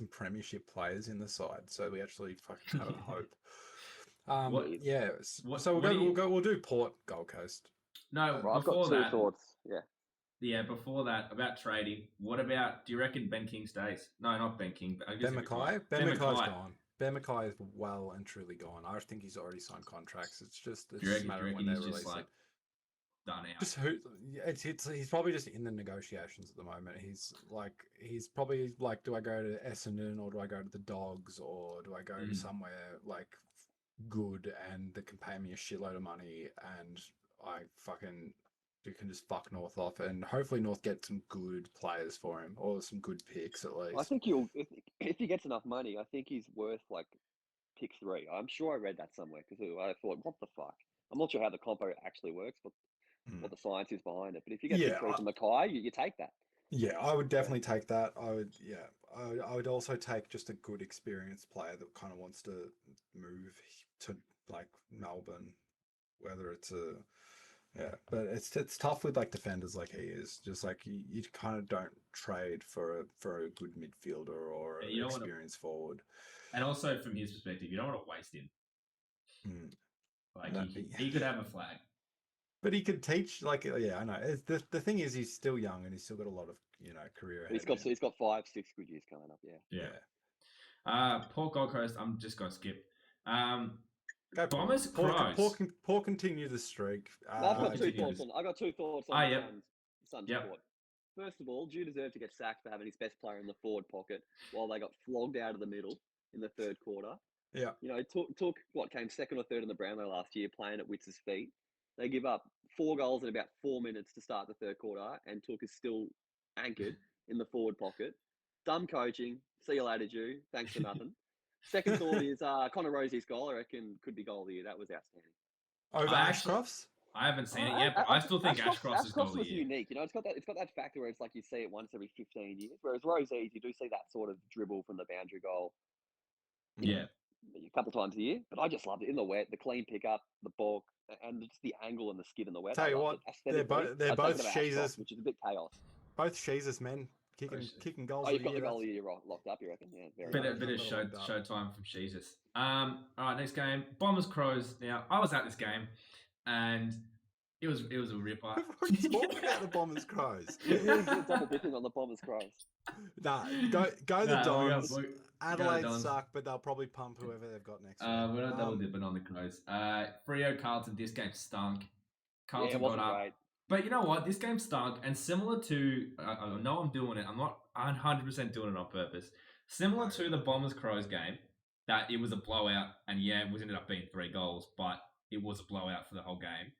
premiership players in the side, so we actually fucking have a hope. We'll do Port Gold Coast. No, I've got two thoughts. Yeah. Yeah, before that, about trading, what about, do you reckon Ben King stays? No, not Ben King. But Ben Mackay? Ben Mackay's gone. Ben Mackay is well and truly gone. I think he's already signed contracts. It's just a matter of when they release it. Done out. He's probably just in the negotiations at the moment. He's probably like, do I go to Essendon or do I go to the Dogs or do I go to somewhere like good and that can pay me a shitload of money and you can just fuck North off, and hopefully North get some good players for him or some good picks at least. I think if he gets enough money, I think he's worth like pick 3. I'm sure I read that somewhere because I thought, what the fuck? I'm not sure how the compo actually works, but what the science is behind it. But if you get pick 3 from Mackay, you take that. Yeah, I would definitely take that. I would also take just a good experienced player that kind of wants to move to like Melbourne, whether it's but it's tough with like defenders like he is. Just like you kind of don't trade for a good midfielder or an experienced forward. And also from his perspective, you don't want to waste him. Like he could have a flag. But he could teach, I know. The thing is, he's still young and he's still got a lot of, career ahead. He's got 5-6 good years coming up. Yeah. Port Gold Coast. I'm just gonna skip. Go Bombers. Poor continue the streak. I've got two thoughts on Suns Yep. Port. First of all, Dew deserved to get sacked for having his best player in the forward pocket while they got flogged out of the middle in the third quarter. Yeah. Took what came second or third in the Brownlow last year, playing at Witz's feet. They give up 4 goals in about 4 minutes to start the third quarter, and Took is still anchored in the forward pocket. Dumb coaching. See you later, Dew. Thanks for nothing. Second thought is Connor Rosie's goal. I reckon could be goal of the year. That was outstanding. Over Ashcroft's? I haven't seen it yet, but I still think Ashcross is goal of the was year. unique. You know, it's got that factor where it's like you see it once every 15 years. Whereas Rosie's, you do see that sort of dribble from the boundary goal. Yeah. A couple times a year, but I just loved it in the wet, the clean pickup, the bulk, and just the angle and the skid in the wet. Tell you what, they're both Jesus, which is a bit chaos. Both Jesus men kicking goals. Oh, you've got the goal of the year locked up, you reckon? Yeah, very bit of show time from Jesus. All right, next game, Bombers Crows. Now I was at this game, and it was a ripper. We're talking about the Bombers Crows. You're double dipping on the Bombers Crows. Nah, go the Dons. Adelaide suck, but they'll probably pump whoever they've got next week. We're not double dipping on the Crows. Freo Carlton, this game stunk. Carlton got up. Great. But you know what? This game stunk, and similar to, I know I'm doing it. I'm not 100% doing it on purpose. Similar to the Bombers Crows game, that it was a blowout, and yeah, it ended up being 3 goals, but it was a blowout for the whole game.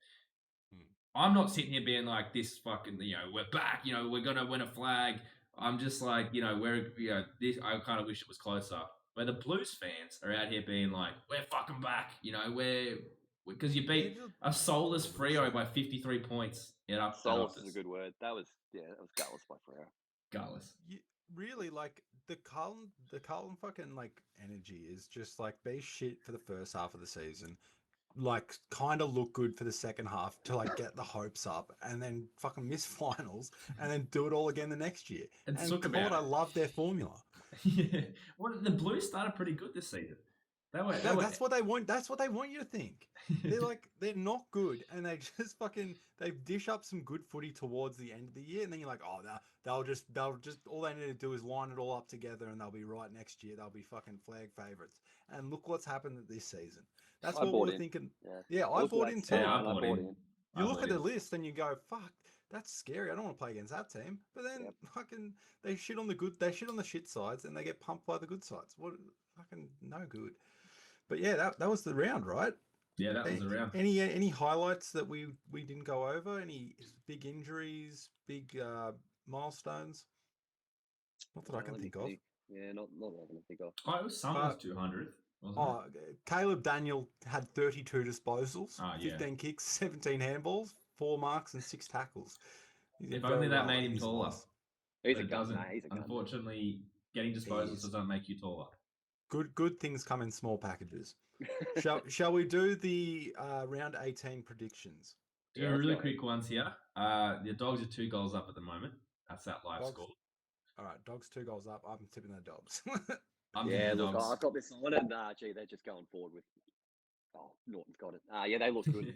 I'm not sitting here being like, this fucking, we're back, we're gonna win a flag. I'm just like, this. I kind of wish it was closer. Where the Blues fans are out here being like, we're fucking back, because you beat a soulless Freo by 53 points. Soulless is a good word. That was gutless by Freo. Gutless. Really, like the Carlton fucking like energy is just like be shit for the first half of the season, like kind of look good for the second half to like get the hopes up, and then fucking miss finals, and then do it all again the next year. And God, I love their formula. Yeah, well, the Blues started pretty good this season. That's what they want. That's what they want you to think. They're not good, and they just they dish up some good footy towards the end of the year, and then you're like, oh, they'll just all they need to do is line it all up together, and they'll be right next year. They'll be fucking flag favorites. And look what's happened this season. That's what we're thinking. Yeah, I bought in too. Yeah, I bought in. You look at the list and you go, fuck, that's scary. I don't want to play against that team. But then fucking they shit on the shit sides, and they get pumped by the good sides. What fucking no good. But yeah, that was the round, right? Yeah, that was the round. Any highlights that we didn't go over? Any big injuries, big milestones? Not that I can think of. Yeah, not that I can think of. Oh, it was someone's 200th, wasn't it? Caleb Daniel had 32 disposals, 15 kicks, 17 handballs, 4 marks, and 6 tackles. If only that made him taller. He's a gun. Unfortunately, getting disposals doesn't make you taller. Good things come in small packages. Shall we do the round 18 predictions? Yeah, really quick ones here. The Dogs are 2 goals up at the moment. That's that live score. All right, Dogs 2 goals up. I'm tipping the Dogs. Look, I've got this on, and they're just going forward with. Oh, Norton's got it. Yeah, they look good.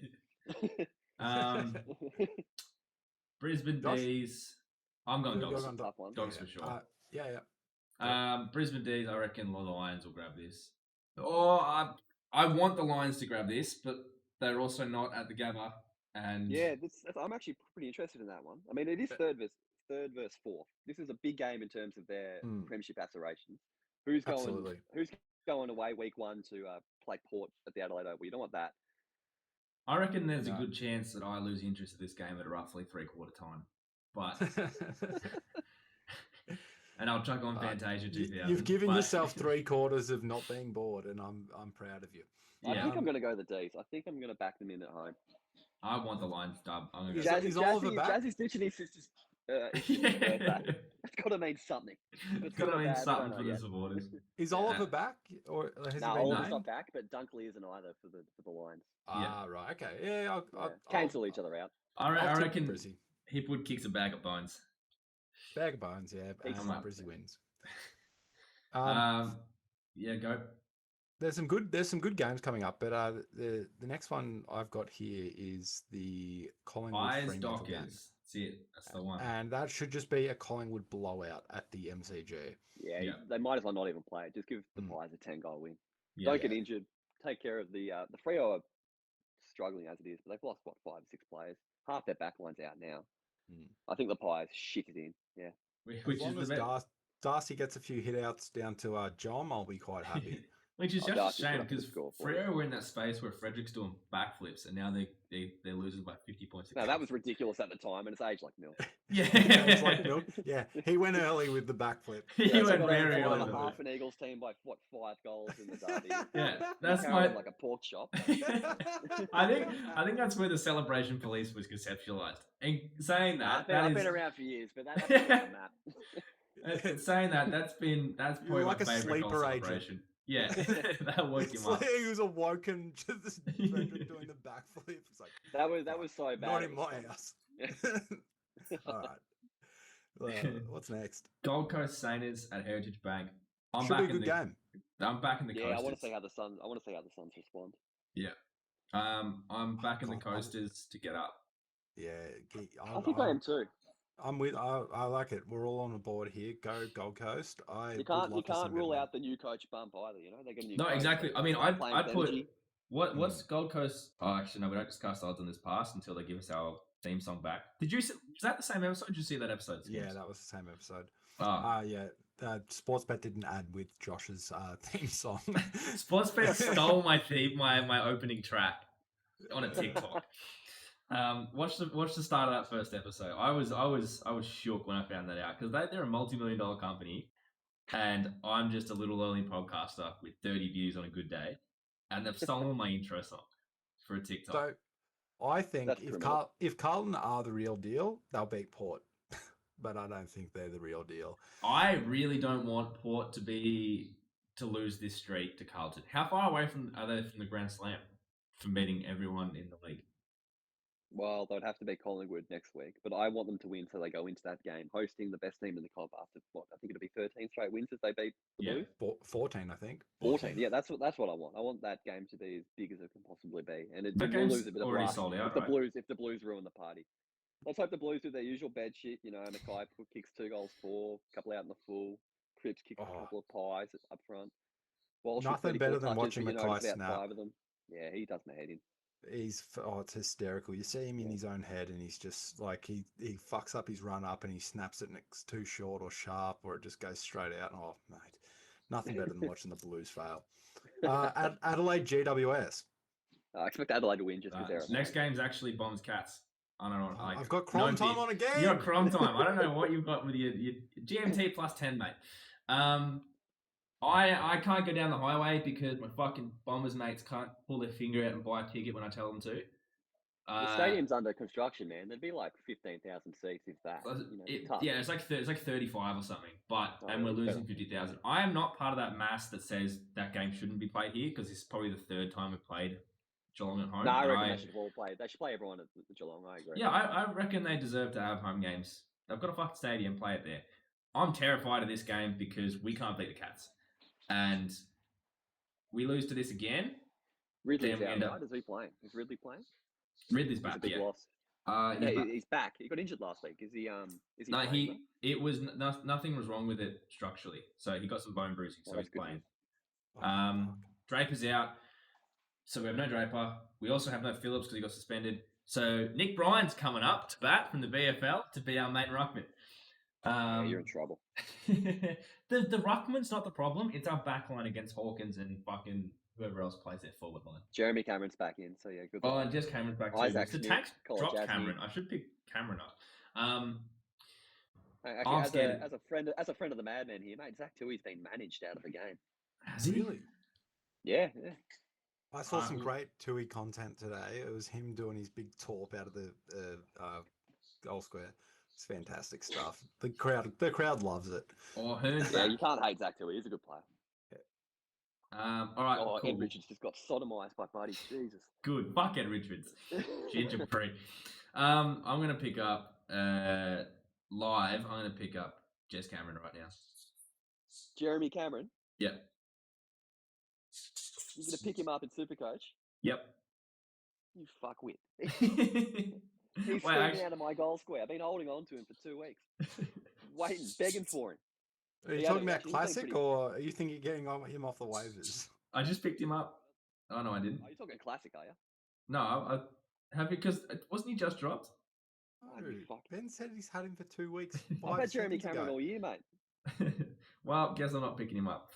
Brisbane D's. I'm going Dogs. Dogs for sure. Brisbane D's, I reckon the Lions will grab this. I want the Lions to grab this, but they're also not at the Gabba. And yeah, I'm actually pretty interested in that one. I mean, it is third versus fourth. This is a big game in terms of their premiership aspirations. Who's going away week 1 to play Port at the Adelaide Oval? You don't want that. I reckon there's a good chance that I lose interest in this game at roughly 3/4 time. But and I'll chuck on Fantasia 2000. You've given yourself 3/4 of not being bored, and I'm proud of you. I think I'm going to go the D's. I think I'm going to back them in at home. I want the Lions dub. Is Oliver back? Jazzy's ditching his sister's birthday. It's got to mean something. It's got to mean something for the supporters. Is Oliver back, or has he been Oliver's named? not back, but Dunkley isn't either for the Lions. Right. Okay. Yeah. I'll cancel each other out. I reckon Hipwood kicks a bag of bones. Bag of bones, yeah. Brizzy wins. Yeah, go. There's some good games coming up, but the next one I've got here is the Collingwood Dockers. That's it. That's the one. And that should just be a Collingwood blowout at the MCG. Yeah, they might as well not even play it. Just give the Pies a 10-goal win. Don't get injured. Take care of the Freo are struggling as it is, but they've lost 5 or 6 players. Half their backline's out now. I think the Pies shit it in. Yeah. Which as long as Darcy gets a few hit outs down to John, I'll be quite happy. Which is Oh, just a Darcy's put shame up the because score for Freo were in that space where Frederick's doing backflips and now they're losing by 50 points. No, that was ridiculous at the time, and it's aged like milk. Yeah. It's like milk. Yeah, he went early with the backflip. He Yeah, went got very over early with half it. an Eagles team by what 5 goals in the derby. Yeah, that's Carolyn my. like a pork chop. I think that's where the celebration police was conceptualized. And saying that, I've been around for years, but that's just a map. Saying that's probably like my a favorite goal sleeper agent. celebration. Yeah, that woke him up. He was awoken just Frederick doing the backflip. It's like that was so bad. not in my house. All right. What's next? Gold Coast Saints at Heritage Bank. Should be a good game. I'm back in the Yeah, Coasters. I want to see how the Suns respond. Yeah. I'm back in the Coasters to get up. Yeah, I think I am too. I'm with. I like it. We're all on the board here. Go Gold Coast. You can't rule out the new coach bump either. You know they get a new. No, coach, exactly. so I mean, I put energy. what's Gold Coast? Oh, actually, no, we don't discuss odds on this past until they give us our theme song back. Was that the same episode? Did you see that episode? Yeah, that was the same episode. Yeah. Sportsbet didn't add with Josh's theme song. Sportsbet stole my theme, my opening track on a TikTok. Watch the start of that first episode. I was shook when I found that out because they're a multi-million-dollar company, and I'm just a little lonely podcaster with 30 views on a good day, and they've stolen my intro song for a TikTok. So I think if Carlton are the real deal, they'll beat Port, but I don't think they're the real deal. I really don't want Port to lose this streak to Carlton. How far away are they from the Grand Slam from beating everyone in the league? Well, they'd have to beat Collingwood next week, but I want them to win so they go into that game hosting the best team in the comp after what I think it'll be 13 straight wins if they beat the Blues. 14, I think. 14. Yeah, that's what I want. I want that game to be as big as it can possibly be, and it will lose a bit of already life sold out. If the Blues ruin the party. Let's hope the Blues do their usual bad shit. You know, Mackay kicks 2 goals for, a couple out in the full. Cripps kicks a couple of pies up front. Walsh Nothing better than touches, watching Mackay snap. 5 of them. Yeah, he does my head in. It's hysterical. You see him in his own head, and he's just like he fucks up his run up, and he snaps it, and it's too short or sharp, or it just goes straight out. Oh, mate, nothing better than watching the Blues fail. Adelaide GWS. I expect Adelaide to win just because they're next game's actually Bombs Cats. I don't know. I've got Crom time on again. You got Crom time. I don't know what you've got with your GMT plus 10, mate. I can't go down the highway because my fucking Bombers mates can't pull their finger out and buy a ticket when I tell them to. The stadium's under construction, man. There'd be like 15,000 seats if that. It's like 35 or something. And we're losing 50,000. I am not part of that mass that says that game shouldn't be played here because it's probably the third time we've played Geelong at home. No, I reckon they should all play. They should play everyone at Geelong. I agree. Yeah, I reckon they deserve to have home games. They've got a fucking stadium, play it there. I'm terrified of this game because we can't beat the Cats. And we lose to this again. Ridley's out, right? Is he playing? Is Ridley playing? Ridley's back, big loss. He's back. He got injured last week. Is he? No, nothing was wrong with it structurally. So he got some bone bruising, so he's playing. Draper's out, so we have no Draper. We also have no Phillips because he got suspended. So Nick Bryan's coming up to bat from the VFL to be our main ruckman. You're in trouble. the ruckman's not the problem. It's our back line against Hawkins and fucking whoever else plays their forward line. Jeremy Cameron's back in, so yeah, good. Oh, and Jess Cameron's back too. Isaac the Tanks dropped Cameron. I should pick Cameron up. Actually, as a friend of the Madman here, mate, Zach Tui's been managed out of the game. Has he? Really? Yeah. I saw some great Tui content today. It was him doing his big torp out of the goal square. It's fantastic stuff. The crowd loves it. Oh, Hearn's yeah, you can't hate Zach Tui. He's a good player. All right. Oh, cool. Ed Richards just got sodomized by Buddy. Jesus. Good. Fuck Ed Richards. Ginger free. I'm gonna pick up live. I'm gonna pick up Jess Cameron right now. Jeremy Cameron. Yep. You're gonna pick him up in Supercoach. Yep. You fuckwit. He's screaming out of my goal square. I've been holding on to him for 2 weeks. Waiting, begging for him. Are you talking about Classic or are you thinking getting him off the waivers? I just picked him up. Oh, no, I didn't. Are you talking Classic, are you? No, I have because wasn't he just dropped? Oh, Ben said he's had him for 2 weeks. I've had Jeremy Cameron all year, mate. Well, guess I'm not picking him up.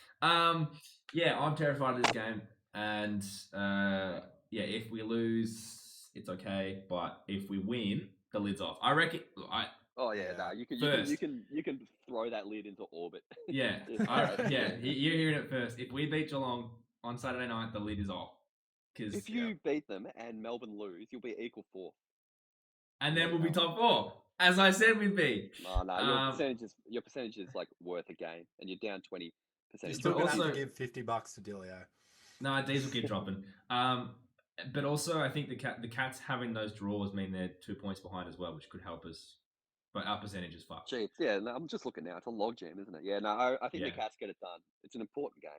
Yeah, I'm terrified of this game, and yeah, if we lose, it's okay, but if we win, the lid's off. I reckon. Oh yeah, no, you can throw that lid into orbit. Yeah, you're hearing it first. If we beat Geelong on Saturday night, the lid is off. If you beat them and Melbourne lose, you'll be equal 4th. And then we'll be top 4, as I said we'd be. No, your percentage is like worth a game, and you're down 20%. You're still going to have to give $50 to Dilio. No, these will keep dropping. But also, I think the Cats having those draws mean they're 2 points behind as well, which could help us. But our percentage is fucked. Jeez, yeah, no, I'm just looking now. It's a logjam, isn't it? Yeah, no, I think the Cats get it done. It's an important game.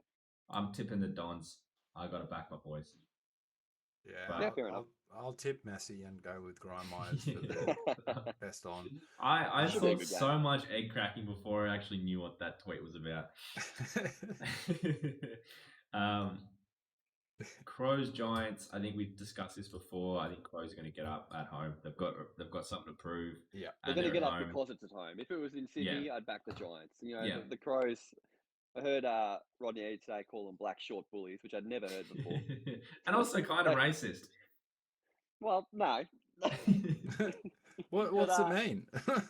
I'm tipping the Dons. I got to back my boys. Yeah, fair enough. I'll tip Messi and go with Grime Myers for the best on. I saw so much egg cracking before I actually knew what that tweet was about. Crows Giants. I think we've discussed this before. I think Crows are going to get up at home. They've got something to prove. Yeah, they're going to get up because it's at home. If it was in Sydney, I'd back the Giants. You know, the Crows. I heard Rodney Eddie today call them black short bullies, which I'd never heard before. And also kind of racist. Well, no. What's it mean?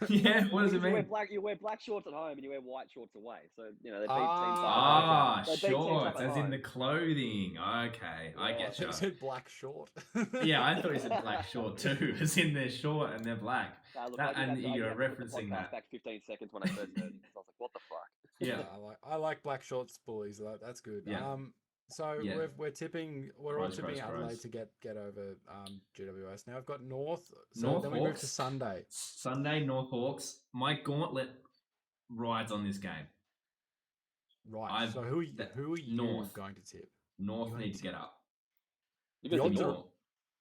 Yeah, what does it mean? You wear black shorts at home and you wear white shorts away. So, you know, they beat teams up. Shorts, as in the clothing. Okay, I get you. You said black short. Yeah, I thought you said black short too, as in they're short and they're black. And you're referencing that. Back 15 seconds when I first heard it. I was like, what the fuck? Yeah, I like black shorts bullies. That's good. Yeah. So we're tipping. We're all tipping Adelaide to get over GWS. Now I've got North. So then we move to Sunday. Sunday North Hawks. My gauntlet rides on this game. Right. So who are you going to tip? North need to get up. The odds are.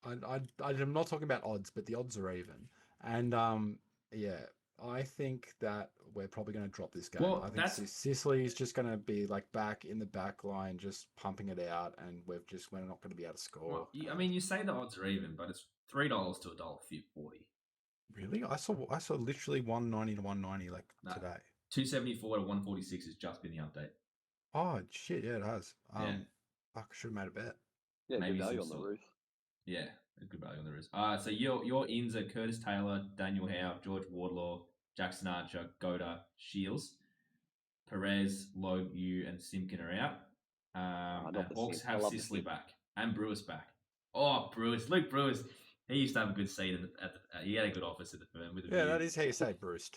I'm not talking about odds, but the odds are even. And I think that we're probably going to drop this game. Well, I think Sicily is just going to be like back in the back line, just pumping it out, and we're not going to be able to score. Well, I mean, you say the odds are even, but it's $3 to $1.40. Really? I saw literally 190 to 190 today. 274 to 146 has just been the update. Oh shit! Yeah, it has. I should have made a bet. Yeah, maybe good value on the roof. Yeah. A good value on the roof. So your ins are Curtis Taylor, Daniel Howe, George Wardlaw, Jackson Archer, Goda, Shields, Perez, Logue, and Simpkin are out. And Hawks have Sicily back and Brewers back. Oh, Brewers! Luke Brewers. He used to have a good seat he had a good office at the firm with a beard. That is how you say Bruce.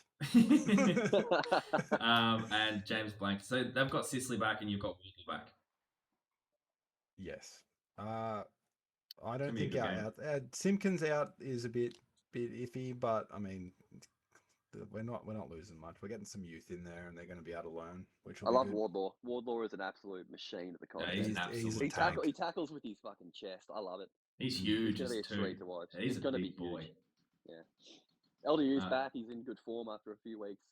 And James Blank. So they've got Sicily back, and you've got Wardlaw back. Yes. I don't think out. Simpkins out is a bit iffy, but I mean, we're not losing much. We're getting some youth in there, and they're going to be able to learn. Which I love good. Wardlaw. Wardlaw is an absolute machine at the contest. Yeah, he's an absolute he tackles with his fucking chest. I love it. He's huge. He's going to be a treat to watch. He's going to be boy. Huge. Yeah. LDU's back. He's in good form after a few weeks,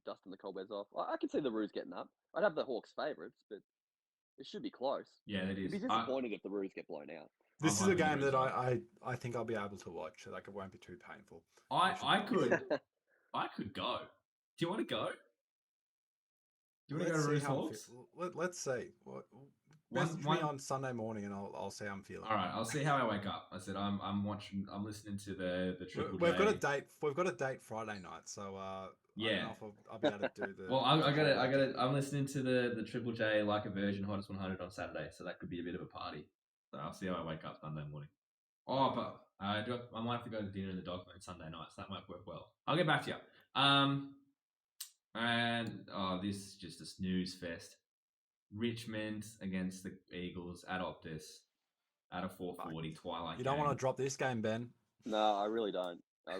dusting the cobwebs off. I can see the Roos getting up. I'd have the Hawks favourites, but it should be close. Yeah, it is. I'd be disappointed if the Roos get blown out. This is a game that I think I'll be able to watch. Like, it won't be too painful. I could go. Do you want to go? Do you want to go to Roos Hawks? Let's see. Message me on Sunday morning, and I'll see how I'm feeling. All right, I'll see how I wake up. I said I'm listening to the Triple J. We've got a date Friday night, so yeah, I don't know if I'll be able to do the. Well, I'm listening to the Triple J like a version hottest 100 on Saturday, so that could be a bit of a party. So I'll see how I wake up Sunday morning. Oh, but I might have to go to dinner in the dog on Sunday night, so that might work well. I'll get back to you. This is just a snooze fest. Richmond against the Eagles at Optus at a 4:40 Twilight. You don't want to drop this game, Ben. No, I really don't. I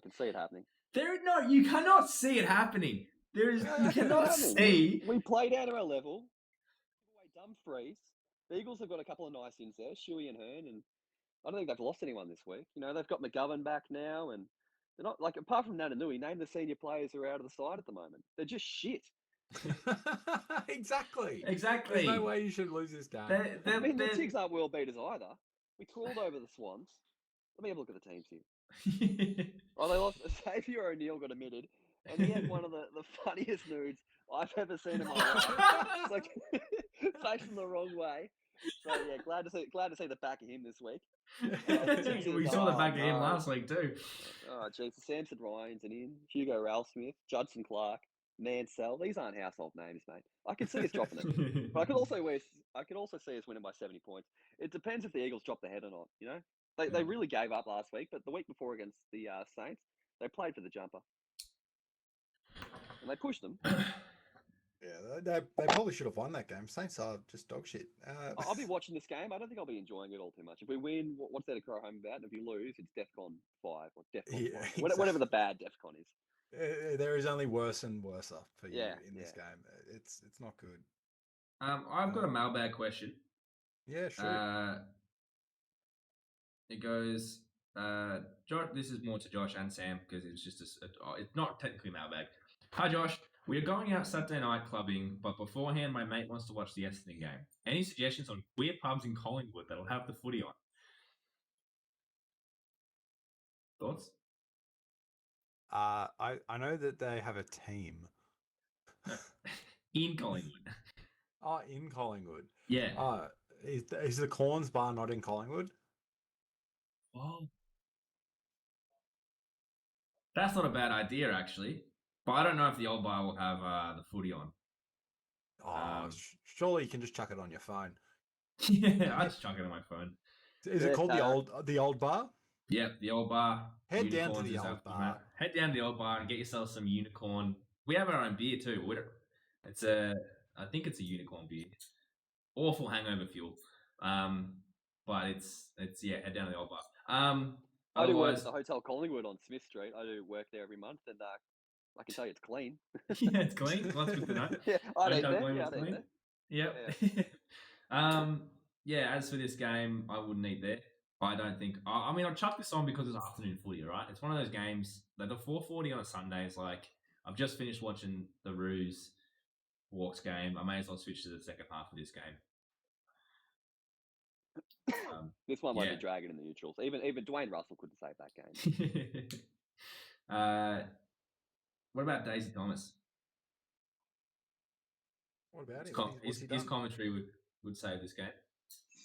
can see it happening. You cannot see it happening. You cannot see. We played out of our level. Dumfries. The Eagles have got a couple of nice ins there, Shuey and Hearn, and I don't think they've lost anyone this week. You know, they've got McGovern back now, and they're not like, apart from Nananui, name the senior players who are out of the side at the moment. They're just shit. Exactly. There's no way you should lose this game. The Tigs aren't world beaters either. We crawled over the Swans. Let me have a look at the teams here. They lost. Xavier O'Neill got omitted, and he had one of the funniest nudes I've ever seen in my life. It's like facing the wrong way. So yeah, glad to see the back of him this week. We saw the back of him last week too. Oh, Jesus. Samson Ryan's in. Hugo Ralsmith, Judson Clark, Mansell. These aren't household names, mate. I could see us dropping it. But I could also see us winning by 70 points. It depends if the Eagles drop the head or not, you know? They really gave up last week, but the week before against the Saints, they played for the jumper. And they pushed them. Yeah, they probably should have won that game. Saints are just dog shit. I'll be watching this game. I don't think I'll be enjoying it all too much. If we win, what's there to cry home about? And if you lose, it's DEFCON 5 or DEFCON 5. Exactly. Whatever the bad DEFCON is. There is only worse and worse for you in this game. It's not good. I've got a mailbag question. Yeah, sure. It goes, Josh, this is more to Josh and Sam because it's just it's not technically mailbag. Hi Josh, we are going out Saturday night clubbing, but beforehand my mate wants to watch the Essendon game. Any suggestions on queer pubs in Collingwood that'll have the footy on? Thoughts? I know that they have a team. In Collingwood. Oh, in Collingwood. Yeah. Is the Corns bar not in Collingwood? Oh. That's not a bad idea, actually. But I don't know if the old bar will have the footy on. Surely you can just chuck it on your phone. Yeah, I just chuck it on my phone. Is it called the old bar? Yeah, the old bar. Head down to the old bar. Head down to the old bar and get yourself some unicorn. We have our own beer too. I think it's a unicorn beer. Awful hangover fuel. But it's head down to the old bar. I do work at the Hotel Collingwood on Smith Street. I do work there every month, and I can tell you it's clean. Yeah, it's clean. Well, that's good to know. Yeah, I'd eat there. Yeah. As for this game, I wouldn't eat there. I don't think. I mean, I'll chuck this on because it's afternoon footy, right? It's one of those games that the 4:40 on a Sunday is like. I've just finished watching the Roos Hawks game. I may as well switch to the second half of this game. This one might be dragging in the neutrals. Even Dwayne Russell couldn't save that game. What about Daisy Thomas? What about him? His commentary would save this game.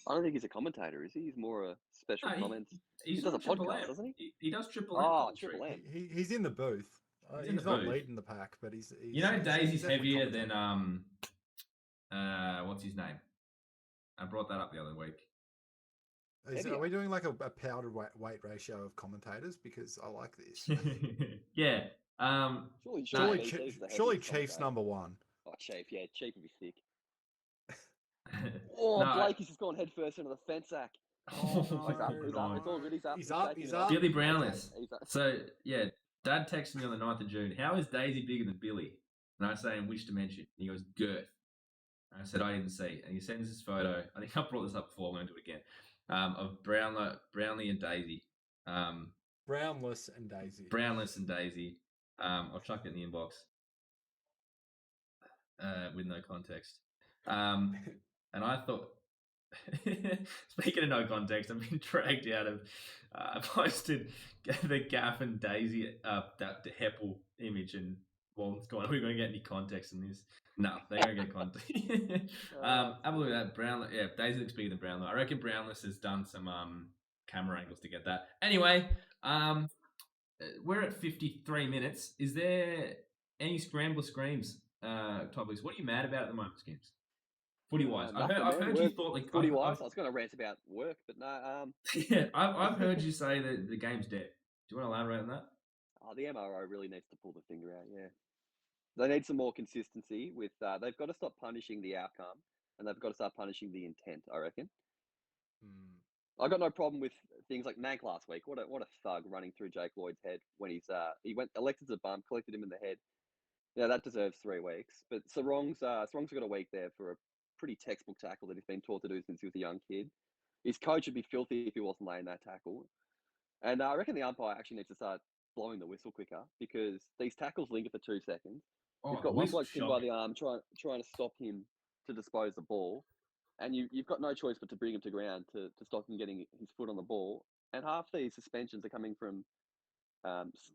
I don't think he's a commentator, is he? He's more a special comments. He does a podcast, doesn't he? He does Triple M. Oh, Triple M. He's in the booth. He's not leading the pack, but he's Daisy's heavier than what's his name? I brought that up the other week. Are we doing like a powder weight ratio of commentators? Because I like this. Yeah. Surely Chief's number one. Oh, Chief, yeah, Chief would be thick. Blake has just gone head first into the fence sack. He's up. It's all good. He's up. He's up. Billy Brownless. So yeah, Dad texted me on the 9th of June. How is Daisy bigger than Billy? And I say in which dimension? And he goes girth. And I said I didn't see. And he sends this photo. I think I brought this up before. I won't do it again. Of Brownlee and Daisy. Brownless and Daisy. Brownless and Daisy. I'll chuck it in the inbox. With no context. And I thought, speaking of no context, I've been dragged out of. I posted the Gaff and Daisy that Heppel image, and Walton's going, "Are we going to get any context in this?" No, they're going to get context. Have a look at that. Brownless, yeah, Daisy looks bigger than Brownless. I reckon Brownless has done some camera angles to get that. Anyway, we're at 53 minutes. Is there any scramble screams topics? What are you mad about at the moment, Skims? Footy wise, I've heard you thought like footy wise. I was going to rant about work, but no. Yeah, I've heard you say that the game's dead. Do you want to elaborate on that? The MRO really needs to pull the finger out. Yeah, they need some more consistency with. They've got to stop punishing the outcome, and they've got to start punishing the intent. I reckon. I got no problem with things like Mank last week. What a thug running through Jake Lloyd's head when he went elected as a bum, collected him in the head. Yeah, that deserves 3 weeks. But Sarong's got a week there for a pretty textbook tackle that he's been taught to do since he was a young kid. His coach would be filthy if he wasn't laying that tackle. And I reckon the umpire actually needs to start blowing the whistle quicker because these tackles linger for 2 seconds. You've got one bloke pinned by the arm trying to stop him to dispose the ball. And you've got no choice but to bring him to ground to stop him getting his foot on the ball. And half these suspensions are coming from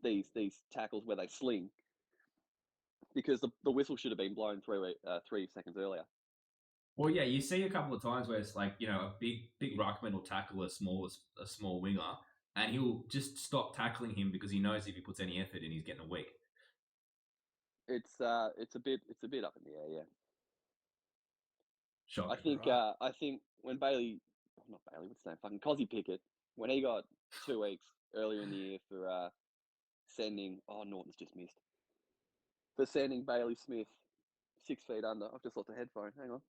these tackles where they sling. because the whistle should have been blown 3 seconds earlier. Well, yeah, you see a couple of times where it's like, a big ruckman will tackle a small winger, and he'll just stop tackling him because he knows if he puts any effort in, he's getting a week. It's a bit up in the air, yeah. Shocking. I think when not Bailey, what's his name? Fucking Cozzy Pickett, when he got 2 weeks earlier in the year for sending. Oh, Norton's just missed. For sending Bailey Smith 6 feet under. I've just lost a headphone. Hang on.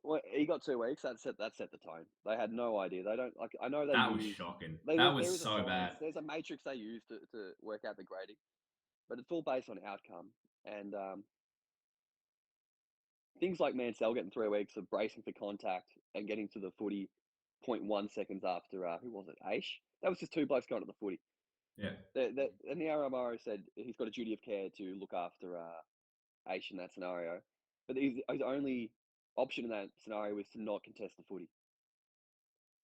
Well, he got 2 weeks. That set the tone. They had no idea. They don't like. I know they. That was shocking. That was so bad. There's a matrix they use to work out the grading, but it's all based on outcome and things like Mansell getting 3 weeks of bracing for contact and getting to the footy 0.1 seconds after who was it? Aish. That was just 2 blokes going to the footy. Yeah. And the RMRO said he's got a duty of care to look after Aish in that scenario, but his only option in that scenario was to not contest the footy.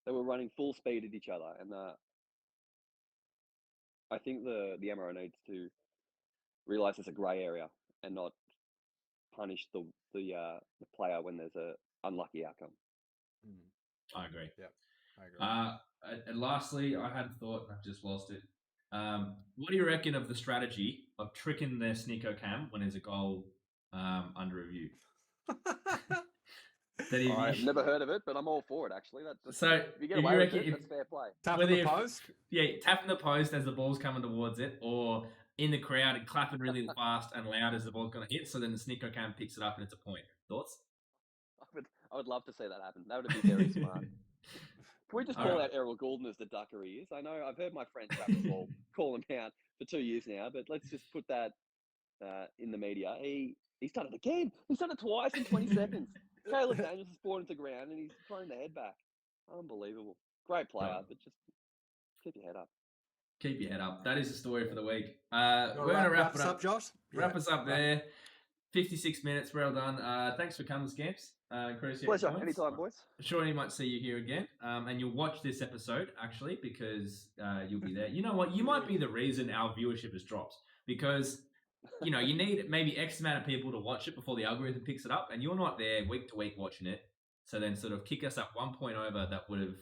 They were running full speed at each other, and I think the MRO needs to realise it's a grey area and not punish the player when there's a unlucky outcome. I agree. Yeah, I agree. And lastly, I had a thought, and I've just lost it. What do you reckon of the strategy of tricking the sneaker cam when there's a goal under review? I've never heard of it, but I'm all for it. Actually, so if you get away with it, that's fair play. Tapping the post, tapping the post as the ball's coming towards it, or in the crowd and clapping really fast and loud as the ball's going to hit. So then the sneaker cam picks it up and it's a point. Thoughts? I would love to see that happen. That would be very smart. Can we just call out Errol Goulden as the ducker he is? I know I've heard my friends call him out for 2 years now, but let's just put that in the media. He's done it again. He's done it twice in 20 seconds. Caleb Daniels has brought him to ground and he's thrown the head back. Unbelievable. Great player, but just keep your head up. Keep your head up. That is the story for the week. We're going to wrap it up, Josh. Wrap us up there. 56 minutes. Well done. Thanks for coming, Scamps. Pleasure. Anytime, boys. I'm sure he might see you here again. And you'll watch this episode, actually, because you'll be there. You know what? You might be the reason our viewership has dropped. Because, you need maybe X amount of people to watch it before the algorithm picks it up. And you're not there week to week watching it. So then sort of kick us up 1 point over that would have,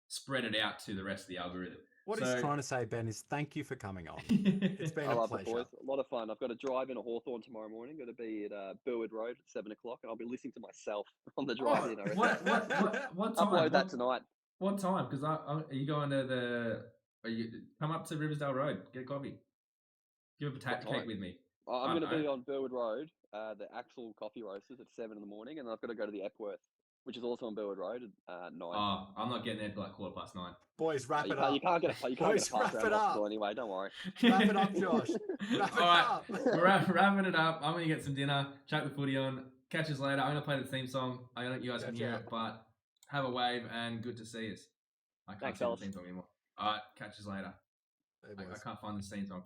spread it out to the rest of the algorithm. What he's trying to say, Ben, is thank you for coming on. It's been a pleasure. It, boys. A lot of fun. I've got to drive in a Hawthorn tomorrow morning. Got to be at Burwood Road at 7 o'clock, and I'll be listening to myself on the drive in. What time? Upload that tonight. What time? Because are you going to come up to Riversdale Road, get a coffee, give a potato cake with me. I'm going to be on Burwood Road, the Axel Coffee Roasters at 7 in the morning, and I've got to go to the Epworth, which is also on Burwood Road at 9. Oh, I'm not getting there till like 9:15. Boys, wrap it up. You can't get a pass around hospital anyway. Don't worry. Wrap it up, Josh. All right, we're wrapping it up. I'm going to get some dinner, chuck the footy on. Catch us later. I'm going to play the theme song. I don't know if you guys can hear it, but have a wave and good to see us. I can't see the theme song anymore. All right, catch us later. I can't find the theme song.